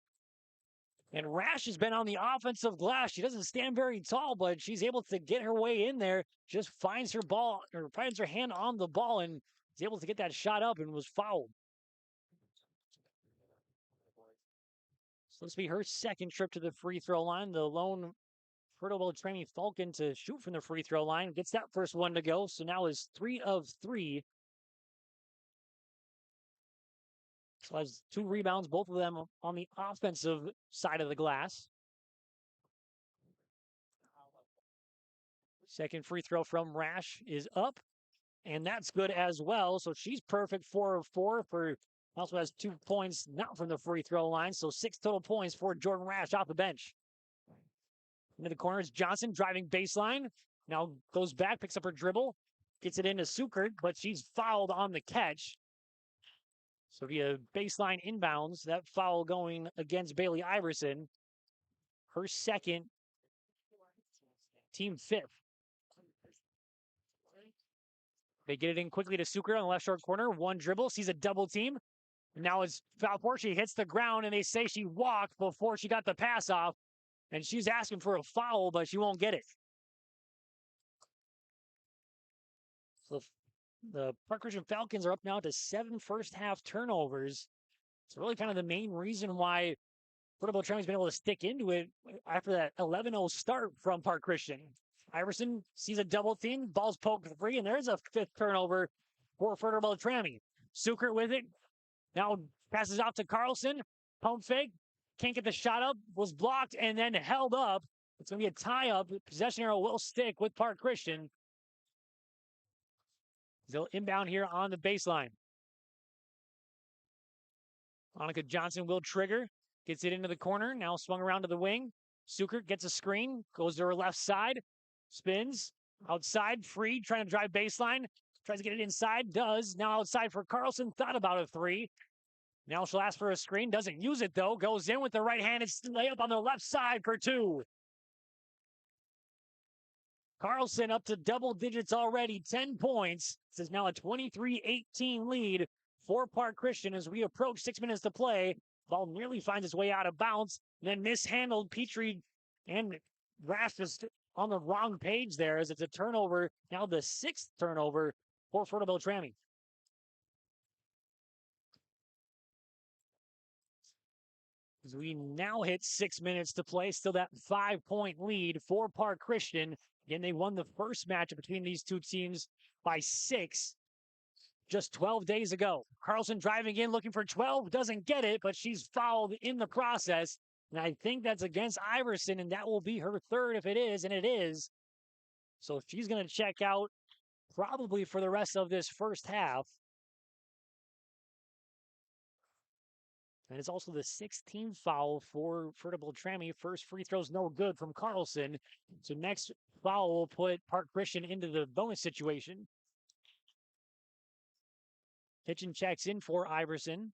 And Rash has been on the offensive glass. She doesn't stand very tall, but she's able to get her way in there. Just finds her ball, or finds her hand on the ball, and is able to get that shot up and was fouled. So this will be her second trip to the free throw line. The lone Fertile-Beltrami Falcon to shoot from the free throw line. Gets that first one to go. So now is 3 of 3. So has 2 rebounds, both of them on the offensive side of the glass. Second free throw from Rash is up, and that's good as well. So she's perfect, 4 of 4 for. Also has 2 points not from the free throw line, so 6 total points for Jordan Rash off the bench. Into the corner is Johnson driving baseline. Now goes back, picks up her dribble, gets it into Sukert, but she's fouled on the catch. So via baseline inbounds, that foul going against Bailey Iverson. Her second, team 5th. They get it in quickly to Sukert on the left short corner. One dribble, sees a double team. Now it's foul court. She hits the ground, and they say she walked before she got the pass off. And she's asking for a foul, but she won't get it. So the Park Christian Falcons are up now to 7 first-half turnovers. It's really kind of the main reason why Fertile-Beltrami's been able to stick into it after that 11-0 start from Park Christian. Iverson sees a double team, ball's poked free, and there's a 5th turnover for Fertile-Beltrami. Sukert with it. Now passes out to Carlson. Pump fake. Can't get the shot up. Was blocked and then held up. It's going to be a tie-up. Possession arrow will stick with Park Christian. They'll inbound here on the baseline. Monica Johnson will trigger. Gets it into the corner. Now swung around to the wing. Sukert gets a screen. Goes to her left side. Spins. Outside. Free. Trying to drive baseline. Tries to get it inside. Does. Now outside for Carlson. Thought about a 3. Now she'll ask for a screen. Doesn't use it, though. Goes in with the right-handed layup on the left side for 2. Carlson up to double digits already. 10 points. This is now a 23-18 lead for Park Christian as we approach 6 minutes to play. Ball nearly finds its way out of bounds. Then mishandled. Petrie and Rash just on the wrong page there as it's a turnover. Now the 6th turnover for Fertile-Beltrami. As we now hit 6 minutes to play, still that 5-point lead for Park Christian. Again, they won the first match between these two teams by 6 just 12 days ago. Carlson driving in, looking for 12, doesn't get it, but she's fouled in the process. And I think that's against Iverson, and that will be her third if it is, and it is. So she's going to check out probably for the rest of this first half. And it's also the 16th foul for Fertile-Beltrami. First free throw's no good from Carlson. So next foul will put Park Christian into the bonus situation. Hitchin checks in for Iverson.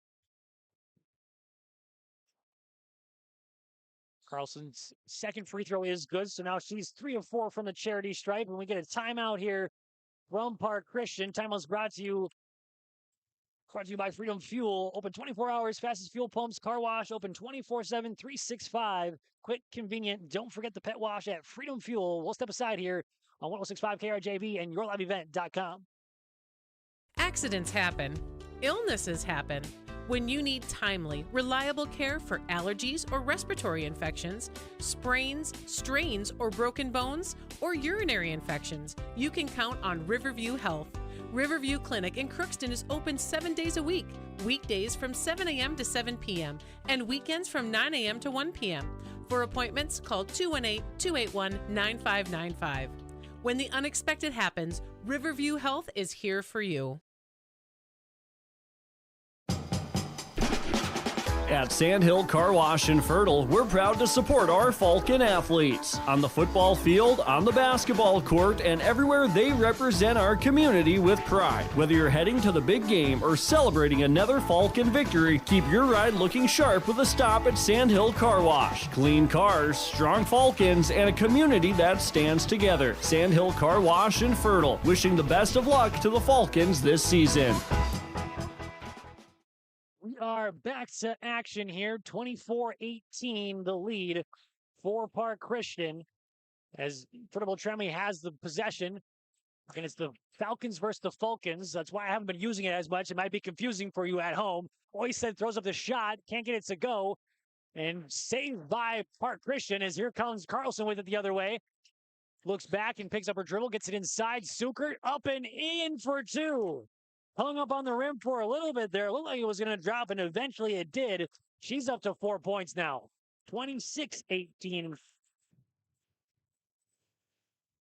Carlson's second free throw is good, so now she's 3 of 4 from the charity stripe, and we get a timeout here from Park Christian. Timeout's brought to you by Freedom Fuel. Open 24 hours, fastest fuel pumps, car wash, open 24/7, 365. Quick, convenient. Don't forget the pet wash at Freedom Fuel. We'll step aside here on 106.5 KRJB and yourliveevent.com. Accidents happen. Illnesses happen. When you need timely, reliable care for allergies or respiratory infections, sprains, strains, or broken bones, or urinary infections, you can count on Riverview Health. Riverview Clinic in Crookston is open 7 days a week, weekdays from 7 a.m. to 7 p.m., and weekends from 9 a.m. to 1 p.m. For appointments, call 218-281-9595. When the unexpected happens, Riverview Health is here for you. At Sandhill Car Wash in Fertile, we're proud to support our Falcon athletes. On the football field, on the basketball court, and everywhere they represent our community with pride. Whether you're heading to the big game or celebrating another Falcon victory, keep your ride looking sharp with a stop at Sandhill Car Wash. Clean cars, strong Falcons, and a community that stands together. Sandhill Car Wash in Fertile, wishing the best of luck to the Falcons this season. We are back to action here. 24-18, the lead for Park Christian. As Fertile-Beltrami has the possession. And it's the Falcons versus the Falcons. That's why I haven't been using it as much. It might be confusing for you at home. Oysted throws up the shot. Can't get it to go. And saved by Park Christian as here comes Carlson with it the other way. Looks back and picks up her dribble. Gets it inside. Sukert up and in for 2. Hung up on the rim for a little bit there. It looked like it was going to drop, and eventually it did. She's up to 4 points now. 26-18.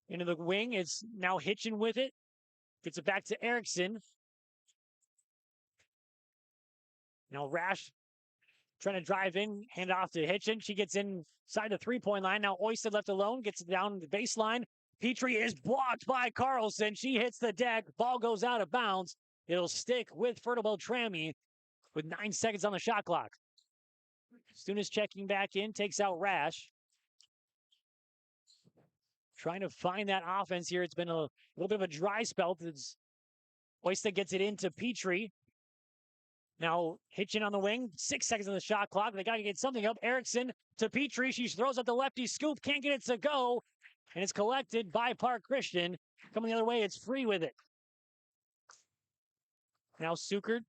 Into the wing. It's now Hitchin with it. Gets it back to Erickson. Now Rash trying to drive in. Hand off to Hitchin. She gets inside the three-point line. Now Oysted left alone. Gets it down the baseline. Petrie is blocked by Carlson. She hits the deck. Ball goes out of bounds. It'll stick with Fertile-Beltrami with 9 seconds on the shot clock. Stunis checking back in, takes out Rash. Trying to find that offense here. It's been a little bit of a dry spell. Oysted gets it into Petrie. Now Hitchin on the wing, 6 seconds on the shot clock. They got to get something up. Erickson to Petrie. She throws up the lefty scoop, can't get it to go. And it's collected by Park Christian. Coming the other way, it's Free with it. Now Sukert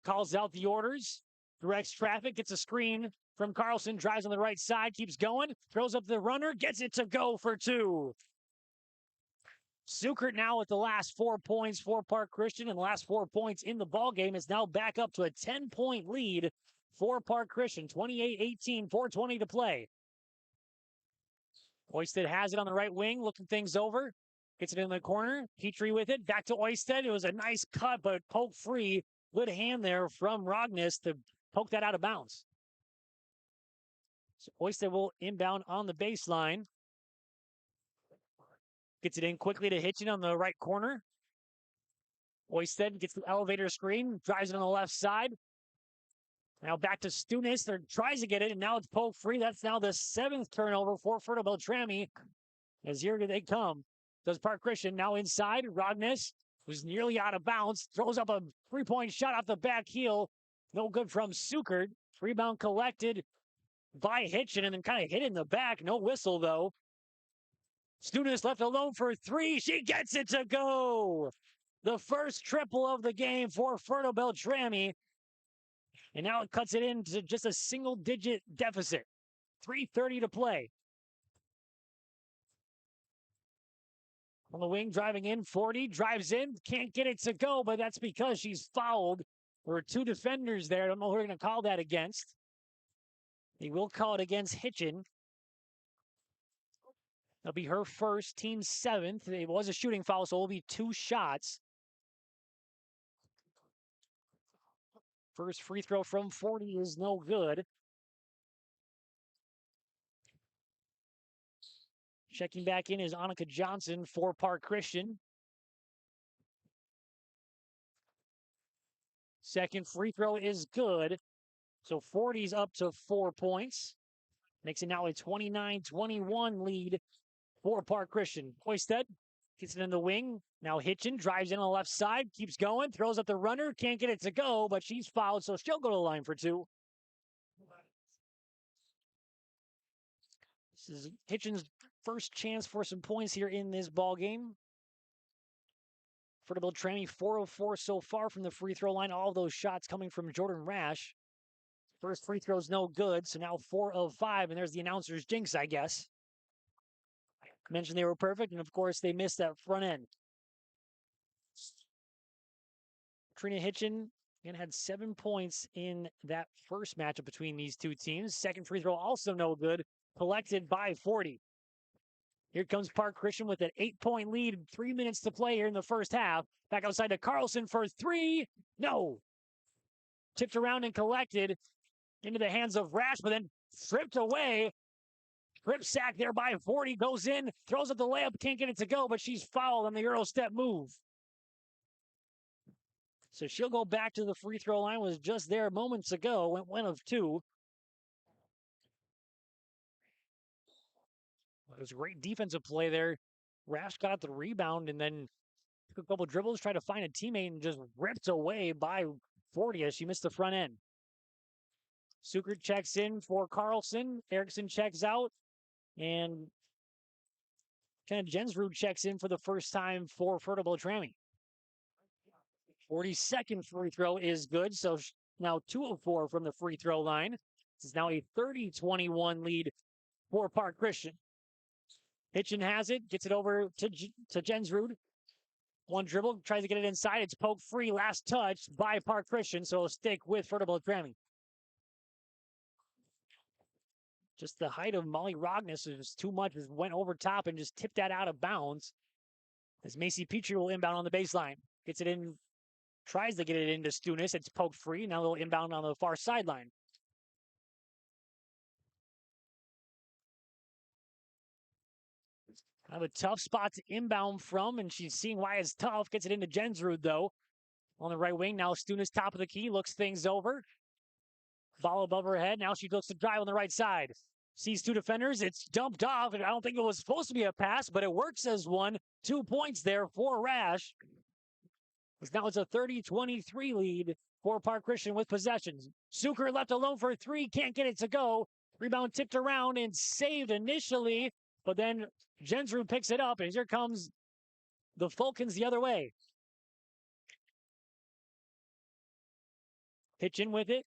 calls out the orders, directs traffic, gets a screen from Carlson, drives on the right side, keeps going, throws up the runner, gets it to go for 2. Sukert now with the last 4 points for Park Christian, and the last 4 points in the ballgame is now back up to a 10-point lead for Park Christian. 28-18, 4:20 to play. Oysted has it on the right wing, looking things over. Gets it in the corner. Petrie with it. Back to Oysted. It was a nice cut, but poke free. Good hand there from Rognes to poke that out of bounds. So Oysted will inbound on the baseline. Gets it in quickly to Hitchin on the right corner. Oysted gets the elevator screen. Drives it on the left side. Now back to Stunis. There tries to get it, and now it's poke free. That's now the 7th turnover for Fertile-Beltrami. As here they come. Does Park Christian now inside. Rognes, who's nearly out of bounds, throws up a 3-point shot off the back heel. No good from Sukert. Rebound collected by Hitchin and then kind of hit in the back. No whistle, though. Stunis left alone for 3. She gets it to go. The first triple of the game for Fertile-Beltrami. And now it cuts it into just a single-digit deficit. 3:30 to play. On the wing, driving in, 40, drives in, can't get it to go, but that's because she's fouled. There were two defenders there. I don't know who they're going to call that against. They will call it against Hitchin. That'll be her first, team 7th. It was a shooting foul, so it will be 2 shots. First free throw from 40 is no good. Checking back in is Annika Johnson for Park Christian. Second free throw is good. So 40's up to 4 points. Makes it now a 29-21 lead for Park Christian. Hoisted gets it in the wing. Now Hitchin drives in on the left side, keeps going, throws up the runner, can't get it to go, but she's fouled, so she'll go to the line for 2. This is Hitchin's first chance for some points here in this ball game. Fertile-Beltrami 4 of 4 so far from the free throw line. All of those shots coming from Jordan Rash. First free throw's no good, so now 4 of 5, and there's the announcer's jinx, I guess. I mentioned they were perfect, and of course they missed that front end. Trina Hitchin again had 7 points in that first matchup between these two teams. Second free throw also no good, collected by 40. Here comes Park Christian with an 8-point lead, 3 minutes to play here in the first half. Back outside to Carlson for 3. No. Tipped around and collected into the hands of Rash, but then stripped away. Grip sack there by 40, goes in, throws up the layup, can't get it to go, but she's fouled on the Euro step move. So she'll go back to the free throw line, was just there moments ago, went 1 of 2. It was a great defensive play there. Rash got the rebound and then took a couple dribbles, tried to find a teammate, and just ripped away by 40 as she missed the front end. Sukert checks in for Carlson. Erickson checks out. And Ken Jensrud checks in for the first time for Fertile-Beltrami. 42nd free throw is good, so now 2 of 4 from the free throw line. This is now a 30-21 lead for Park Christian. Hitchin has it, gets it over to Jensrud. One dribble, tries to get it inside. It's poked free, last touch by Park Christian, so it'll stick with Fertile-Beltrami. Just the height of Molly Rogness was too much. Just went over top and just tipped that out of bounds. As Macy Petrie will inbound on the baseline. Gets it in, tries to get it into Stunis. It's poked free. Now they'll inbound on the far sideline. Kind of a tough spot to inbound from, and she's seeing why it's tough. Gets it into Jensrud, though. On the right wing, now Stunis top of the key, looks things over. Ball above her head. Now she looks to drive on the right side. Sees 2 defenders. It's dumped off. I don't think it was supposed to be a pass, but it works as one. 2 points there for Rash. Now it's a 30-23 lead for Park Christian with possessions. Sukert left alone for 3. Can't get it to go. Rebound tipped around and saved initially, but then Jensrud picks it up, and here comes the Falcons the other way. Hitchin with it.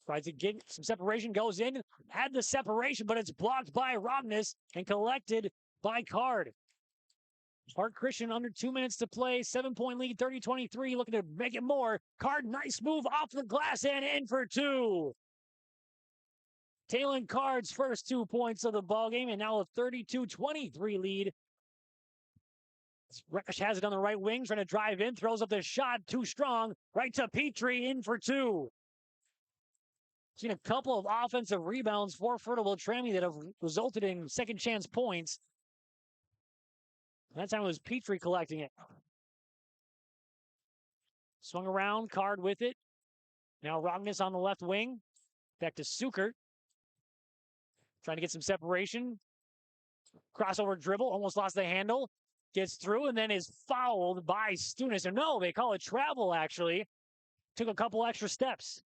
Tries to get some separation, goes in, had the separation, but it's blocked by Rogness and collected by Card. Park Christian under 2 minutes to play, 7-point lead, 30-23, looking to make it more. Card, nice move off the glass and in for 2. Talon Card's first 2 points of the ballgame, and now a 32-23 lead. Rash has it on the right wing, trying to drive in, throws up the shot, too strong, right to Petrie, in for 2. Seen a couple of offensive rebounds for Fertile-Beltrami that have resulted in second chance points. That time it was Petrie collecting it. Swung around, Card with it. Now Rogness on the left wing. Back to Sukert. Trying to get some separation. Crossover dribble, almost lost the handle. Gets through and then is fouled by Stunis. Or no, they call it travel, actually. Took a couple extra steps.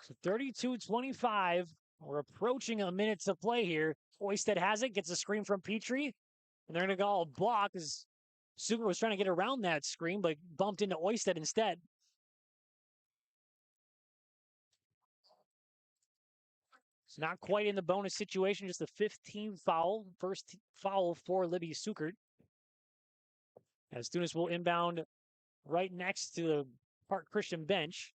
So 32-25. We're approaching a minute to play here. Oisted has it, gets a screen from Petrie. And they're going to go block as Sugar was trying to get around that screen, but bumped into Oisted instead. It's not quite in the bonus situation, just a 15th foul. First foul for Libby Sukert. As students will inbound right next to the Park Christian bench.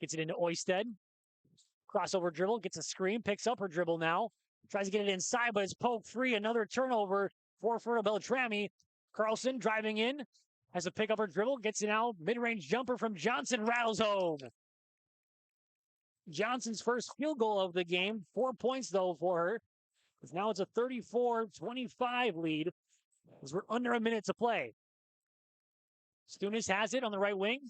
Gets it into Oisted. Crossover dribble, gets a screen, picks up her dribble now. Tries to get it inside, but it's poked free. Another turnover for Fertile-Beltrami. Carlson driving in, has to pick up her dribble, gets it out. Mid-range jumper from Johnson, rattles home. Johnson's first field goal of the game. 4 points, though, for her. Now it's a 34-25 lead as we're under a minute to play. Stunis has it on the right wing.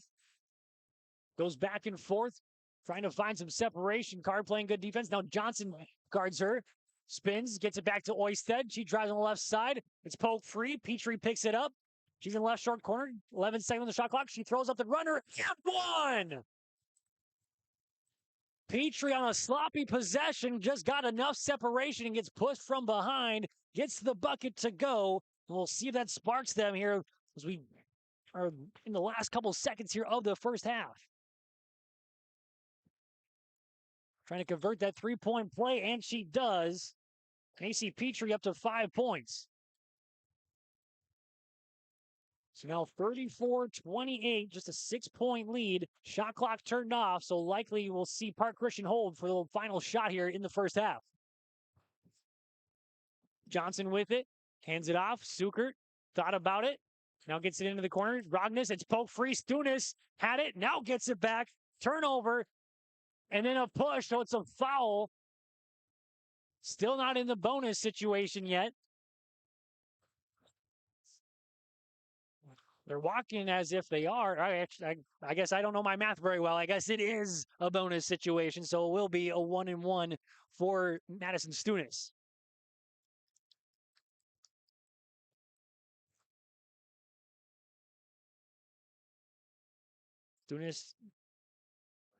Goes back and forth, trying to find some separation. Card playing good defense. Now Johnson guards her. Spins, gets it back to Oisted. She drives on the left side. It's poked free. Petrie picks it up. She's in the left short corner. 11 seconds on the shot clock. She throws up the runner. And one! Petrie on a sloppy possession just got enough separation and gets pushed from behind. Gets the bucket to go. And we'll see if that sparks them here as we are in the last couple seconds here of the first half. Trying to convert that three-point play, and she does. Casey Petrie up to 5 points. So now 34-28, just a 6-point lead. Shot clock turned off, so likely we'll see Park Christian hold for the final shot here in the first half. Johnson with it, hands it off. Sukert thought about it. Now gets it into the corner. Rognes, it's poked free. Stunis had it, now gets it back. Turnover, and then a push, so it's a foul. Still not in the bonus situation yet. They're walking as if they are. I guess I don't know my math very well. I guess it is a bonus situation, so it will be a 1-and-1 for Madison Stunis. Stunis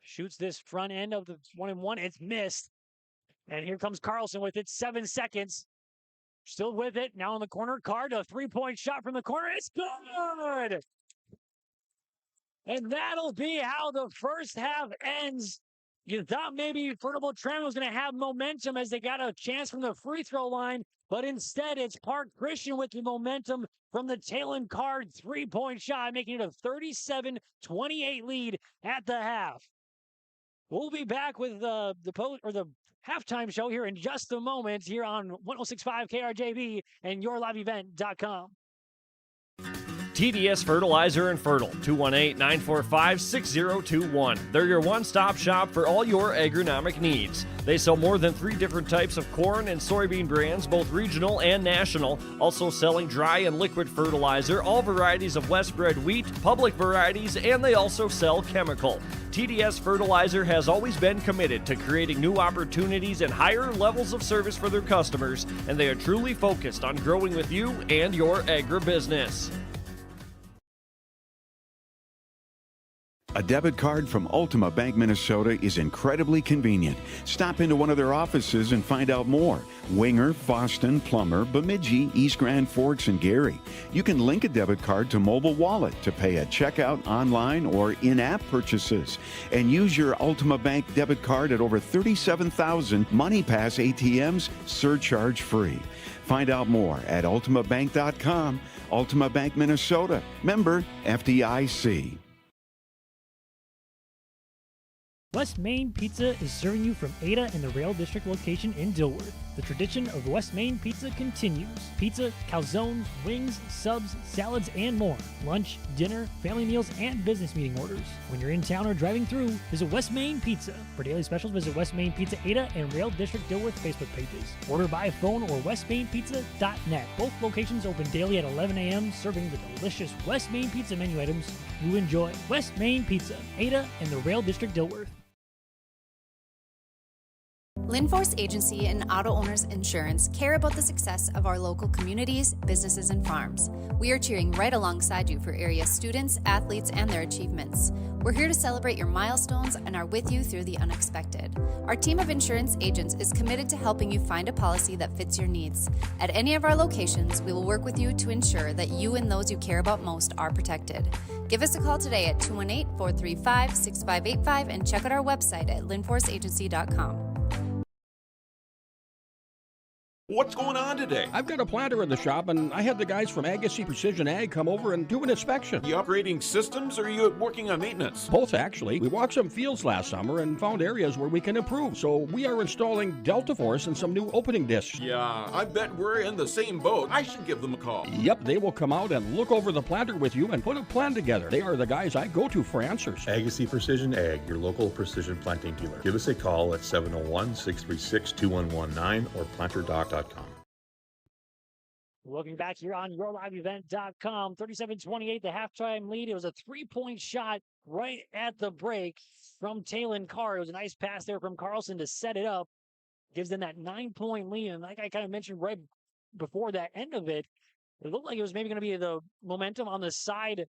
shoots this front end of the 1-and-1. It's missed. And here comes Carlson with it. 7 seconds. Still with it. Now in the corner. Card, a three-point shot from the corner. It's good! And that'll be how the first half ends. You thought maybe Fertile-Beltrami was going to have momentum as they got a chance from the free throw line, but instead it's Park Christian with the momentum from the Talon Card three-point shot, making it a 37-28 lead at the half. We'll be back with the halftime show here in just a moment here on 106.5 KRJB and YourLiveEvent.com. TDS Fertilizer and Fertile, 218-945-6021. They're your one-stop shop for all your agronomic needs. They sell more than 3 different types of corn and soybean brands, both regional and national, also selling dry and liquid fertilizer, all varieties of Westbred wheat, public varieties, and they also sell chemical. TDS Fertilizer has always been committed to creating new opportunities and higher levels of service for their customers, and they are truly focused on growing with you and your agribusiness. A debit card from Ultima Bank Minnesota is incredibly convenient. Stop into one of their offices and find out more. Winger, Foston, Plummer, Bemidji, East Grand Forks, and Gary. You can link a debit card to mobile wallet to pay at checkout, online, or in-app purchases. And use your Ultima Bank debit card at over 37,000 MoneyPass ATMs, surcharge free. Find out more at ultimabank.com. Ultima Bank Minnesota. Member FDIC. West Main Pizza is serving you from Ada and the Rail District location in Dilworth. The tradition of West Main Pizza continues. Pizza, calzones, wings, subs, salads, and more. Lunch, dinner, family meals, and business meeting orders. When you're in town or driving through, visit West Main Pizza. For daily specials, visit West Main Pizza Ada and Rail District Dilworth Facebook pages. Order by phone or westmainpizza.net. Both locations open daily at 11 a.m., serving the delicious West Main Pizza menu items you enjoy. West Main Pizza, Ada and the Rail District Dilworth. Linforce Agency and Auto Owners Insurance care about the success of our local communities, businesses, and farms. We are cheering right alongside you for area students, athletes, and their achievements. We're here to celebrate your milestones and are with you through the unexpected. Our team of insurance agents is committed to helping you find a policy that fits your needs. At any of our locations, we will work with you to ensure that you and those you care about most are protected. Give us a call today at 218-435-6585 and check out our website at linforceagency.com. What's going on today? I've got a planter in the shop, and I had the guys from Agassi Precision Ag come over and do an inspection. You upgrading systems, or are you working on maintenance? Both, actually. We walked some fields last summer and found areas where we can improve. So we are installing Delta Force and some new opening discs. Yeah, I bet we're in the same boat. I should give them a call. Yep, they will come out and look over the planter with you and put a plan together. They are the guys I go to for answers. Agassi Precision Ag, your local precision planting dealer. Give us a call at 701-636-2119 or planterdoc.com. Looking back here on YourLiveEvent.com, 37-28, the halftime lead. It was a three-point shot right at the break from Talon Carr. It was a nice pass there from Carlson to set it up. Gives them that 9-point lead. And like I kind of mentioned right before that end of it, it looked like it was maybe going to be the momentum on the side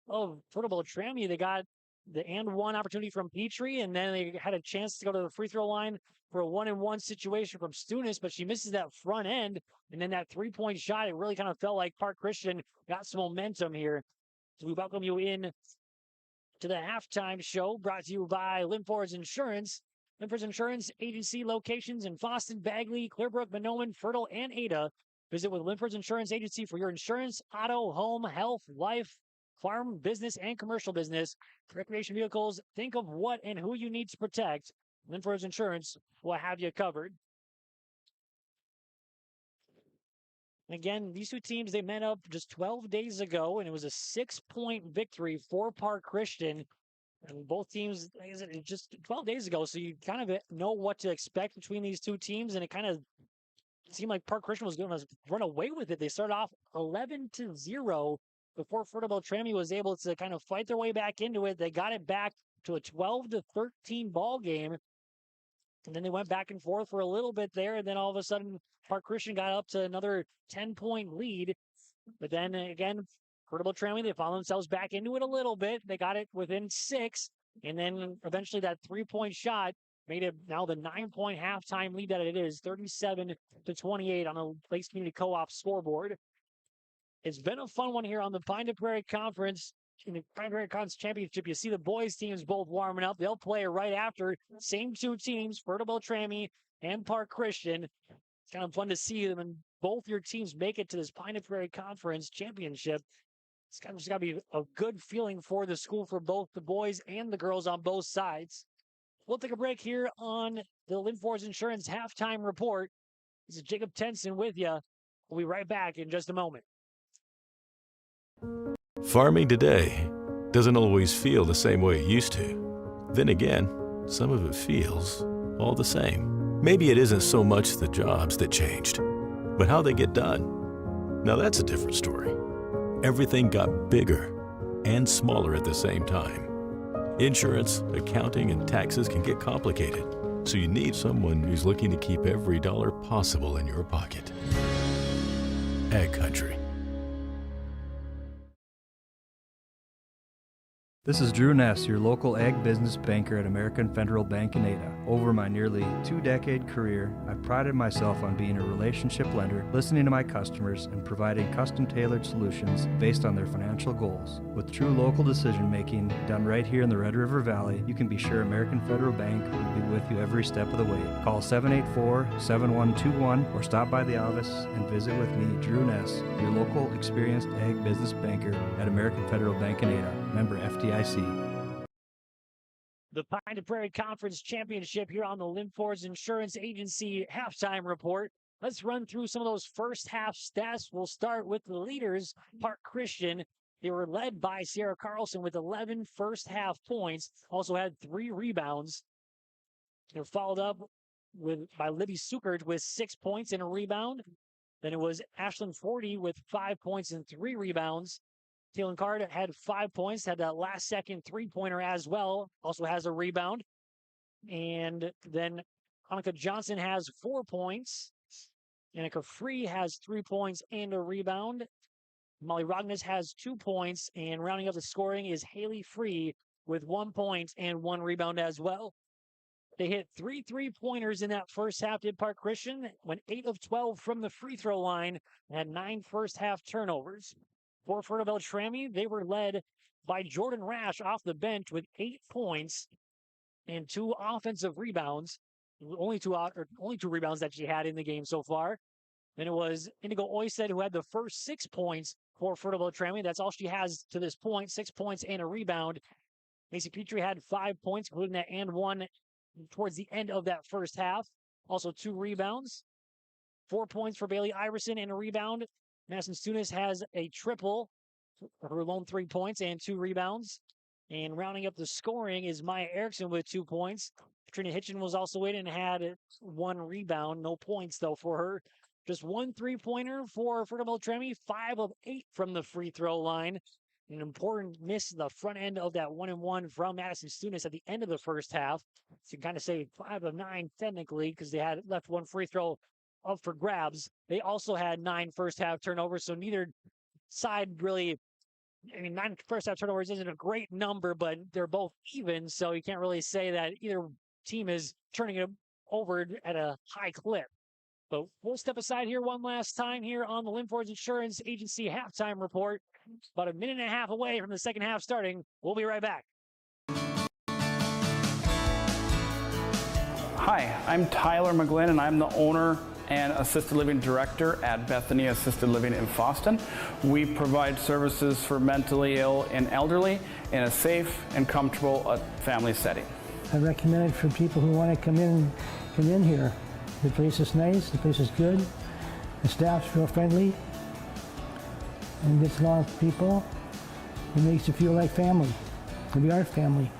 of Fertile-Beltrami. They got the and one opportunity from Petrie, and then they had a chance to go to the free throw line for a 1-and-1 situation from Stunis, but she misses that front end. And then that three-point shot, it really kind of felt like Park Christian got some momentum here. So we welcome you in to the halftime show, brought to you by Linforce Insurance. Linforce Insurance Agency locations in Foston, Bagley, Clearbrook, Monoman, Fertile, and Ada. Visit with Linforce Insurance Agency for your insurance, auto, home, health, life, farm, business, and commercial business. Recreation vehicles, think of what and who you need to protect. Linforce Insurance will have you covered. Again, these two teams, they met up just 12 days ago, and it was a 6-point victory for Park Christian. And both teams, like I said, just 12 days ago, so you kind of know what to expect between these two teams, and it kind of seemed like Park Christian was going to run away with it. They started off 11-0 before Fertile-Beltrami was able to kind of fight their way back into it. They got it back to a 12-13 ball game. And then they went back and forth for a little bit there. And then all of a sudden, Park Christian got up to another 10-point lead. But then again, Fertile-Beltrami, they found themselves back into it a little bit. They got it within 6. And then eventually that 3-point shot made it now the 9-point halftime lead that it is, 37-28 on the Lakes Community Co-op scoreboard. It's been a fun one here on the Pine to Prairie Conference. In the Pine Prairie Conference Championship, you see the boys teams both warming up. They'll play right after. Same two teams, Fertile-Beltrami and Park Christian. It's kind of fun to see them and both your teams make it to this Pine to Prairie Conference Championship. It's kind of just got to be a good feeling for the school for both the boys and the girls on both sides. We'll take a break here on the Linforce Insurance Halftime Report. This is Jacob Tenson with you. We'll be right back in just a moment. Farming today doesn't always feel the same way it used to. Then again, some of it feels all the same. Maybe it isn't so much the jobs that changed, but how they get done. Now that's a different story. Everything got bigger and smaller at the same time. Insurance, accounting, and taxes can get complicated, so you need someone who's looking to keep every dollar possible in your pocket. Ag Country. This is Drew Ness, your local ag business banker at American Federal Bank in Ada. Over my nearly 2-decade career, I've prided myself on being a relationship lender, listening to my customers, and providing custom-tailored solutions based on their financial goals. With true local decision-making done right here in the Red River Valley, you can be sure American Federal Bank will be with you every step of the way. Call 784-7121 or stop by the office and visit with me, Drew Ness, your local experienced ag business banker at American Federal Bank in Ada. Member FDIC. The Pine to Prairie Conference Championship here on the Linforce Insurance Agency halftime report. Let's run through some of those first half stats. We'll start with the leaders, Park Christian. They were led by Sierra Carlson with 11 first half points, also had 3 rebounds. They're followed up by Libby Sukert with 6 points and a rebound. Then it was Ashlyn Forty with 5 points and 3 rebounds. Talon Card had 5 points, had that last-second three-pointer as well, also has a rebound. And then Annika Johnson has 4 points. Annika Free has 3 points and a rebound. Molly Rognes has 2 points, and rounding up the scoring is Haley Free with 1 point and 1 rebound as well. They hit 3 3-pointers in that first half, did Park Christian, went 8 of 12 from the free throw line, and had 9 first-half turnovers. For Fertile-Beltrami, they were led by Jordan Rash off the bench with 8 points and 2 offensive rebounds. Only two rebounds that she had in the game so far. Then it was Indigo Oysted who had the first 6 points for Fertile-Beltrami. That's all she has to this point, 6 points and a rebound. Macy Petrie had 5 points, including that and 1 towards the end of that first half. Also 2 rebounds. 4 points for Bailey Iverson and a rebound. Madison Stunis has a triple, her lone 3 points and 2 rebounds. And rounding up the scoring is Maya Erickson with 2 points. Katrina Hitchen was also in and had 1 rebound. No points, though, for her. Just 1 3-pointer for Fertile-Beltrami, 5 of 8 from the free throw line. An important miss in the front end of that 1-and-1 from Madison Stunis at the end of the first half. So you can kind of say 5 of 9 technically because they had left 1 free throw up for grabs. They also had 9 first-half turnovers, so neither side really... 9 first-half turnovers isn't a great number, but they're both even, so you can't really say that either team is turning it over at a high clip. But we'll step aside here one last time here on the Linford's Insurance Agency halftime report. About a minute and a half away from the second half starting. We'll be right back. Hi, I'm Tyler McGlynn, and I'm the owner and Assisted Living Director at Bethany Assisted Living in Foston. We provide services for mentally ill and elderly in a safe and comfortable family setting. I recommend it for people who want to come in here. The place is nice, the place is good, the staff's real friendly, and gets along with people. It makes you feel like family. We are family.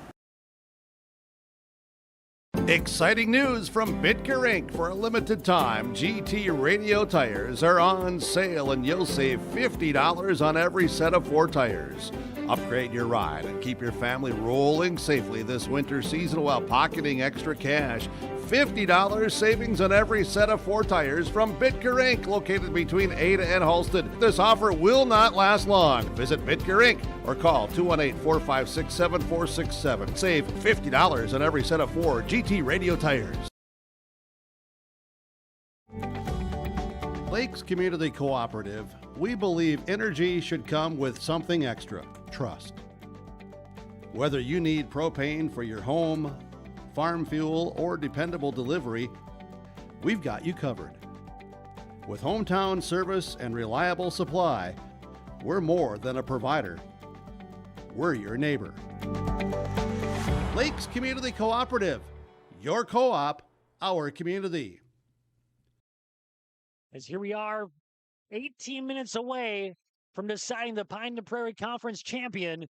Exciting news from Bitker Inc. For a limited time, GT radio tires are on sale and you'll save $50 on every set of 4 tires. Upgrade your ride and keep your family rolling safely this winter season while pocketing extra cash. $50 savings on every set of 4 tires from Bitker Inc., located between Ada and Halsted. This offer will not last long. Visit Bitker Inc. or call 218-456-7467. Save $50 on every set of 4 GT radio tires. Lakes Community Cooperative, we believe energy should come with something extra: trust. Whether you need propane for your home, farm fuel, or dependable delivery, we've got you covered. With hometown service and reliable supply, we're more than a provider. We're your neighbor. Lakes Community Cooperative, your co-op, our community. As here we are, 18 minutes away from deciding the Pine to Prairie Conference champion.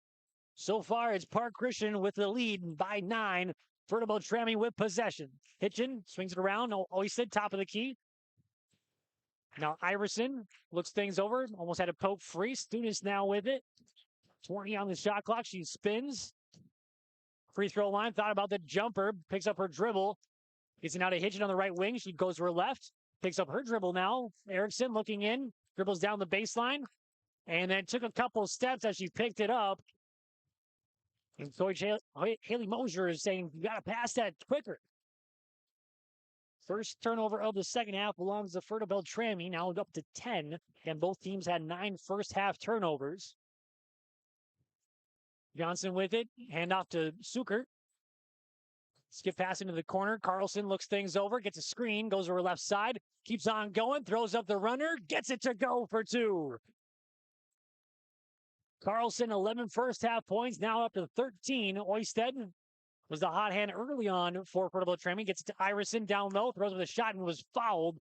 So far, it's Park Christian with the lead by 9. Fertile-Beltrami with possession. Hitchen swings it around. Oysted, top of the key. Now Iverson looks things over. Almost had a poke free. Students now with it. 20 on the shot clock. She spins. Free throw line. Thought about the jumper. Picks up her dribble. Gets it now to Hitchen on the right wing. She goes to her left. Picks up her dribble now. Erickson looking in. Dribbles down the baseline. And then took a couple steps as she picked it up. And Coach Haley Mosier is saying, you got to pass that quicker. First turnover of the second half belongs to Fertile-Beltrami, now up to 10. And both teams had 9 first half turnovers. Johnson with it. Hand off to Suker. Skip pass into the corner. Carlson looks things over, gets a screen, goes to her left side, keeps on going, throws up the runner, gets it to go for 2. Carlson, 11 first half points, now up to 13. Oysted was the hot hand early on for Fertile-Beltrami. Gets it to Iverson down low, throws with a shot and was fouled.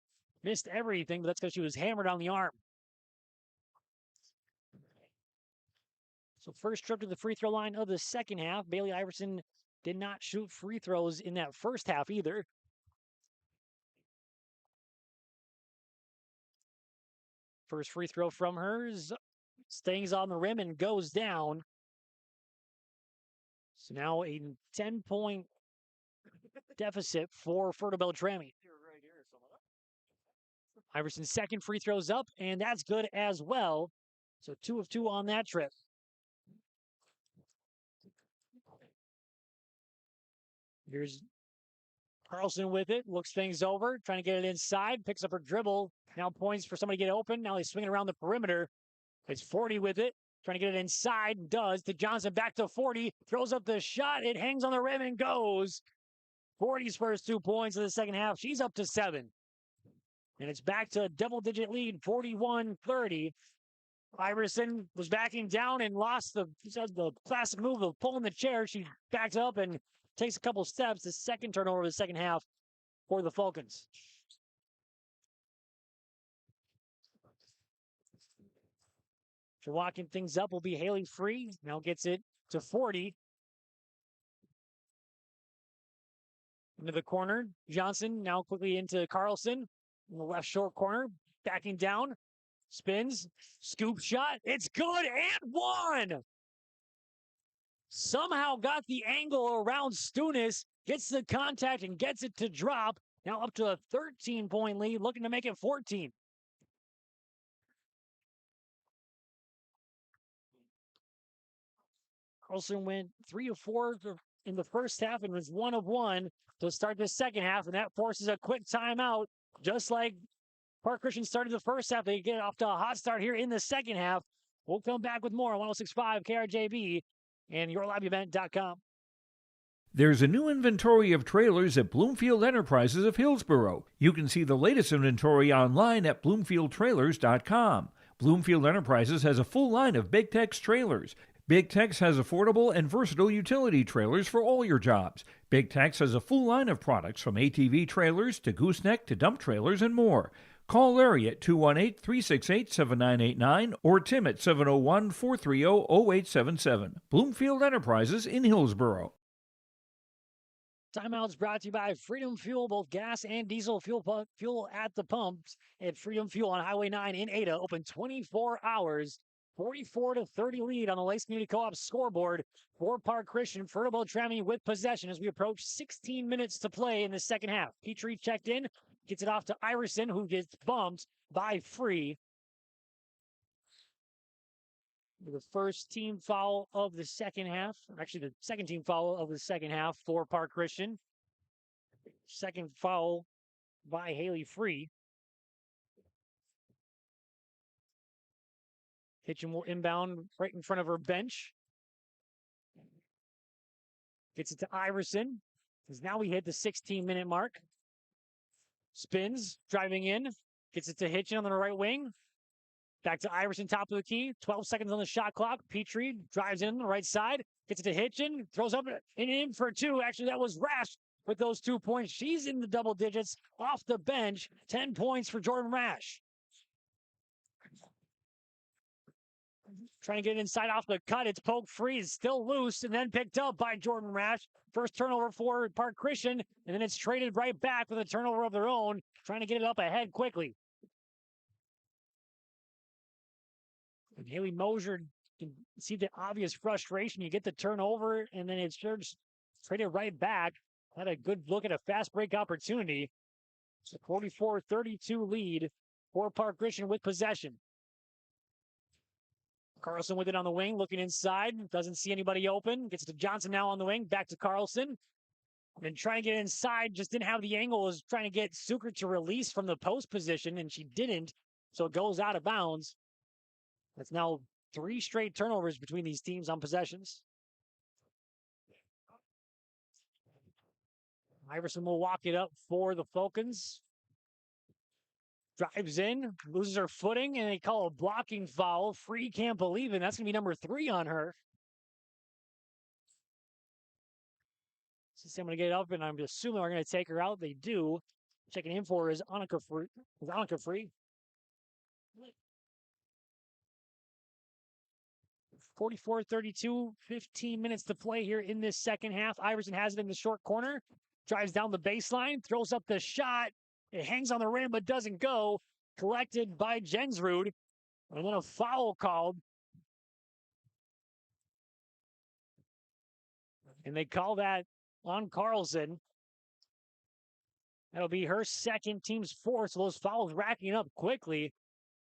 Missed everything, but that's because she was hammered on the arm. So first trip to the free throw line of the second half. Bailey Iverson did not shoot free throws in that first half either. First free throw from hers. Stays on the rim and goes down. So now a 10-point deficit for Fertile-Beltrami. Iverson's second free throw's up, and that's good as well. So 2 of 2 on that trip. Here's Carlson with it, looks things over, trying to get it inside, picks up her dribble. Now points for somebody to get open. Now he's swinging around the perimeter. It's 40 with it, trying to get it inside, does to Johnson, back to 40, throws up the shot, it hangs on the rim and goes. 40's first 2 points in the second half. She's up to 7. And it's back to a double-digit lead, 41-30. Iverson was backing down and lost the classic move of pulling the chair. She backs up and takes a couple steps. The second turnover of the second half for the Falcons. So walking things up will be Haley Free. Now gets it to 40. Into the corner. Johnson now quickly into Carlson in the left short corner. Backing down. Spins. Scoop shot. It's good and one. Somehow got the angle around Stunis. Gets the contact and gets it to drop. Now up to a 13-point lead. Looking to make it 14. Carlson went 3 of 4 in the first half and was 1 of 1 to start the second half, and that forces a quick timeout. Just like Park Christian started the first half, they get off to a hot start here in the second half. We'll come back with more on 106.5 KRJB and yourliveevent.com. There's a new inventory of trailers at Bloomfield Enterprises of Hillsboro. You can see the latest inventory online at bloomfieldtrailers.com. Bloomfield Enterprises has a full line of Big Tex trailers. Big Tex has affordable and versatile utility trailers for all your jobs. Big Tex has a full line of products from ATV trailers to gooseneck to dump trailers and more. Call Larry at 218-368-7989 or Tim at 701-430-0877. Bloomfield Enterprises in Hillsboro. Timeouts brought to you by Freedom Fuel, both gas and diesel fuel at the pumps at Freedom Fuel on Highway 9 in Ada, open 24 hours. 44-30 lead on the Lakes Community Co-op scoreboard for Park Christian. Fertile-Beltrami with possession as we approach 16 minutes to play in the second half. Petrie checked in, gets it off to Iverson, who gets bumped by Free. The first team foul of the second half. Actually, the second team foul of the second half for Park Christian. Second foul by Haley Free. Hitchin will inbound right in front of her bench. Gets it to Iverson. Because now we hit the 16-minute mark. Spins, driving in. Gets it to Hitchin on the right wing. Back to Iverson, top of the key. 12 seconds on the shot clock. Petrie drives in on the right side. Gets it to Hitchin. Throws up and in for 2. Actually, that was Rash with those 2 points. She's in the double digits off the bench. 10 points for Jordan Rash. Trying to get it inside off the cut. It's poked free. It's still loose and then picked up by Jordan Rash. First turnover for Park Christian. And then it's traded right back with a turnover of their own. Trying to get it up ahead quickly. And Haley Mosier can see the obvious frustration. You get the turnover and then it's just traded right back. Had a good look at a fast break opportunity. It's a 44-32 lead for Park Christian with possession. Carlson with it on the wing, looking inside. Doesn't see anybody open. Gets to Johnson now on the wing. Back to Carlson. And trying to get inside. Just didn't have the angle. Was trying to get Suker to release from the post position, and she didn't. So it goes out of bounds. That's now 3 straight turnovers between these teams on possessions. Iverson will walk it up for the Falcons. Drives in, loses her footing, and they call a blocking foul. Free can't believe it. That's going to be number 3 on her. So I'm going to get it up, and I'm assuming we're going to take her out. They do. Checking in for is Annika Free. 44-32, 15 minutes to play here in this second half. Iverson has it in the short corner. Drives down the baseline, throws up the shot. It hangs on the rim, but doesn't go. Collected by Jensrud. And then a foul called. And they call that on Carlson. That'll be her second, team's fourth. So those fouls racking up quickly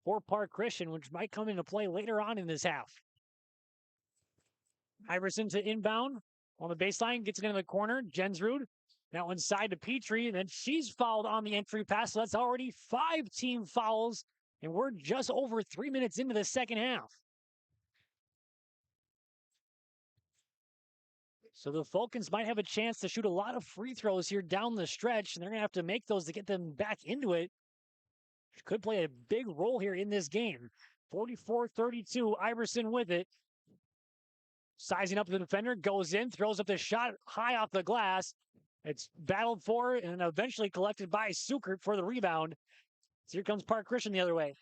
for Park Christian, which might come into play later on in this half. Iverson to inbound on the baseline, gets it into the corner. Jensrud now inside to Petrie, and then she's fouled on the entry pass. So that's already 5 team fouls, and we're just over 3 minutes into the second half. So the Falcons might have a chance to shoot a lot of free throws here down the stretch, and they're going to have to make those to get them back into it. Which could play a big role here in this game. 44-32, Iverson with it. Sizing up the defender, goes in, throws up the shot high off the glass. It's battled for and eventually collected by Sukert for the rebound. So here comes Park Christian the other way.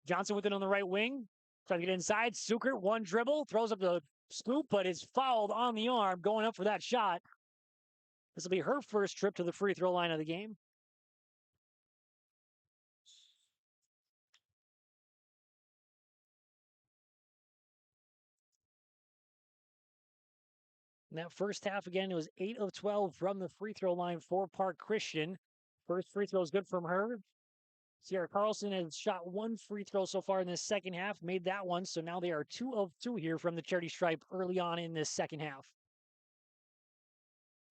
Johnson with it on the right wing. Trying to get inside. Sukert, one dribble, throws up the scoop, but is fouled on the arm going up for that shot. This will be her first trip to the free throw line of the game. In that first half, again, it was 8 of 12 from the free throw line for Park Christian. First free throw is good from her. Sierra Carlson has shot 1 free throw so far in this second half, made that one, so now they are 2 of 2 here from the charity stripe early on in this second half.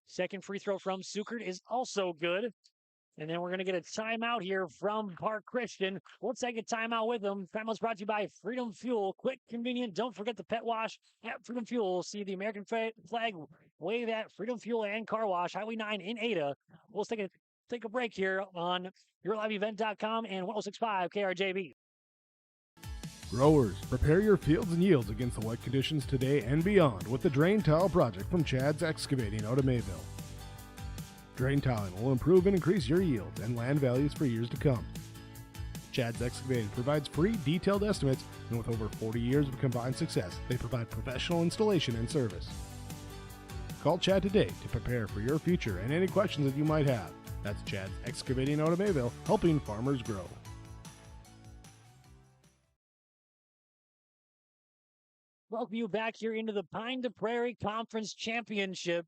Second free throw from Sukert is also good. And then we're going to get a timeout here from Park Christian. We'll take a timeout with them. Timeout's brought to you by Freedom Fuel. Quick, convenient. Don't forget the pet wash at Freedom Fuel. See the American flag wave at Freedom Fuel and Car Wash, Highway 9 in Ada. We'll take a break here on YourLiveEvent.com and 106.5 KRJB. Growers, prepare your fields and yields against the wet conditions today and beyond with the Drain Tile Project from Chad's Excavating out of Mayville. Drain tiling will improve and increase your yields and land values for years to come. Chad's Excavating provides free detailed estimates, and with over 40 years of combined success, they provide professional installation and service. Call Chad today to prepare for your future and any questions that you might have. That's Chad's Excavating out of Mayville, helping farmers grow. Welcome you back here into the Pine to Prairie Conference Championship.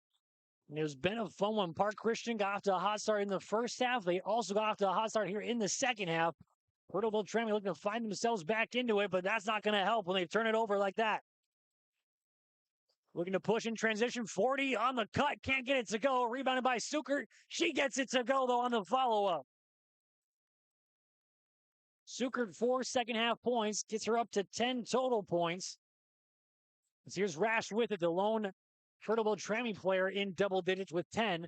And it's been a fun one. Park Christian got off to a hot start in the first half. They also got off to a hot start here in the second half. Fertile-Beltrami looking to find themselves back into it, but that's not going to help when they turn it over like that. Looking to push in transition. 40 on the cut. Can't get it to go. Rebounded by Sukert. She gets it to go, though, on the follow-up. Sukert, 4 second half points. Gets her up to 10 total points. So here's Rash with it, the lone Fertile-Beltrami player in double digits with 10.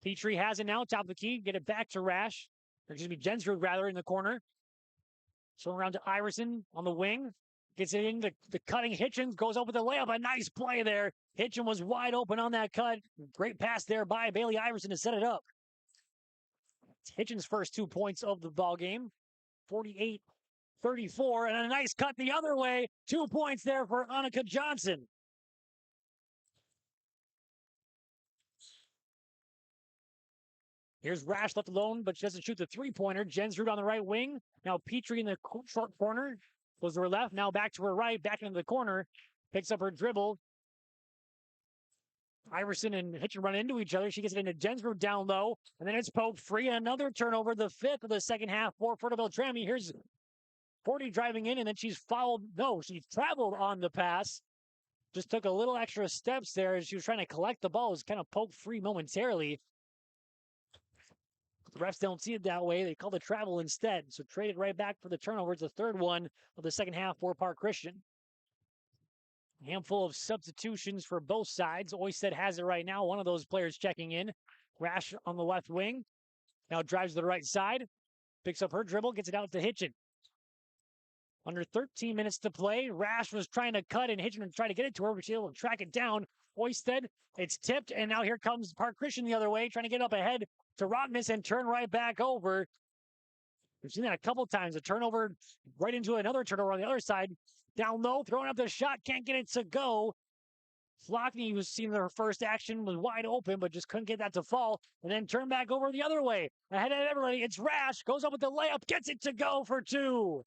Petrie has it now, top of the key. Get it back to Rash. Or excuse me, Jensrud rather in the corner. So around to Iverson on the wing. Gets it into the cutting Hitchens. Goes over the layup. A nice play there. Hitchens was wide open on that cut. Great pass there by Bailey Iverson to set it up. Hitchens' first 2 points of the ball game. 48-34. And a nice cut the other way. 2 points there for Annika Johnson. Here's Rash left alone, but she doesn't shoot the three-pointer. Jensrud on the right wing. Now Petrie in the short corner. Goes to her left. Now back to her right. Back into the corner. Picks up her dribble. Iverson and Hitchen run into each other. She gets it into Jensrud down low. And then it's poked free. Another turnover. The 5th of the second half for Fertile-Beltrami. Here's 40 driving in, and then she's fouled. No, she traveled on the pass. Just took a little extra steps there as she was trying to collect the ball. It was kind of poked free momentarily. The refs don't see it that way. They call the travel instead. So traded right back for the turnover. It's the 3rd one of the second half for Park Christian. A handful of substitutions for both sides. Oysted has it right now. One of those players checking in. Rash on the left wing. Now drives to the right side. Picks up her dribble. Gets it out to Hitchen. Under 13 minutes to play. Rash was trying to cut and Hitchen tried to get it to her, but she was able to track it down. Oysted, it's tipped, and now here comes Park Christian the other way, trying to get up ahead to Rotmus and turn right back over. We've seen that a couple times. A turnover right into another turnover on the other side. Down low, throwing up the shot, can't get it to go. Flockney, who's seen their first action, was wide open, but just couldn't get that to fall. And then turn back over the other way. Ahead of everybody, it's Rash. Goes up with the layup, gets it to go for 2.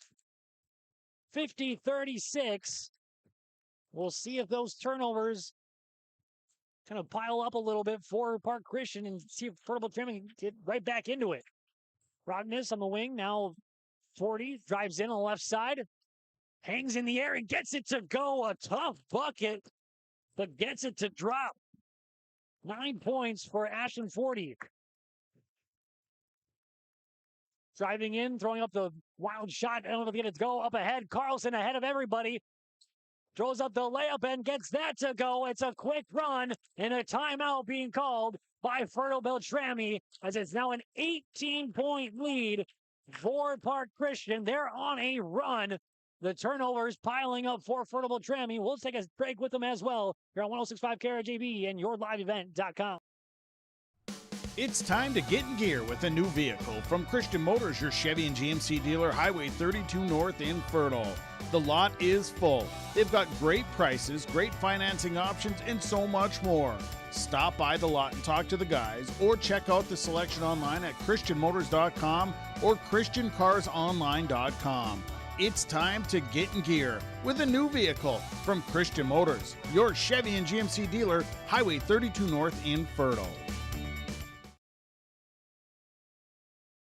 50-36. We'll see if those turnovers kind of pile up a little bit for Park Christian and see if Fertile-Beltrami can get right back into it. Rogness on the wing, now 40, drives in on the left side, hangs in the air and gets it to go. A tough bucket, but gets it to drop. 9 points for Ashland 40. Driving in, throwing up the wild shot. I don't know if he gets it to go up ahead. Carlson ahead of everybody. Throws up the layup and gets that to go. It's a quick run and a timeout being called by Fertile-Beltrami as it's now an 18-point lead for Park Christian. They're on a run. The turnovers piling up for Fertile-Beltrami. We'll take a break with them as well. You're on 106.5 KRJB and yourliveevent.com. It's time to get in gear with a new vehicle from Christian Motors, your Chevy and GMC dealer, Highway 32 North in Fertile. The lot is full. They've got great prices, great financing options, and so much more. Stop by the lot and talk to the guys, or check out the selection online at christianmotors.com or christiancarsonline.com. It's time to get in gear with a new vehicle from Christian Motors, your Chevy and GMC dealer, Highway 32 North in Fertile.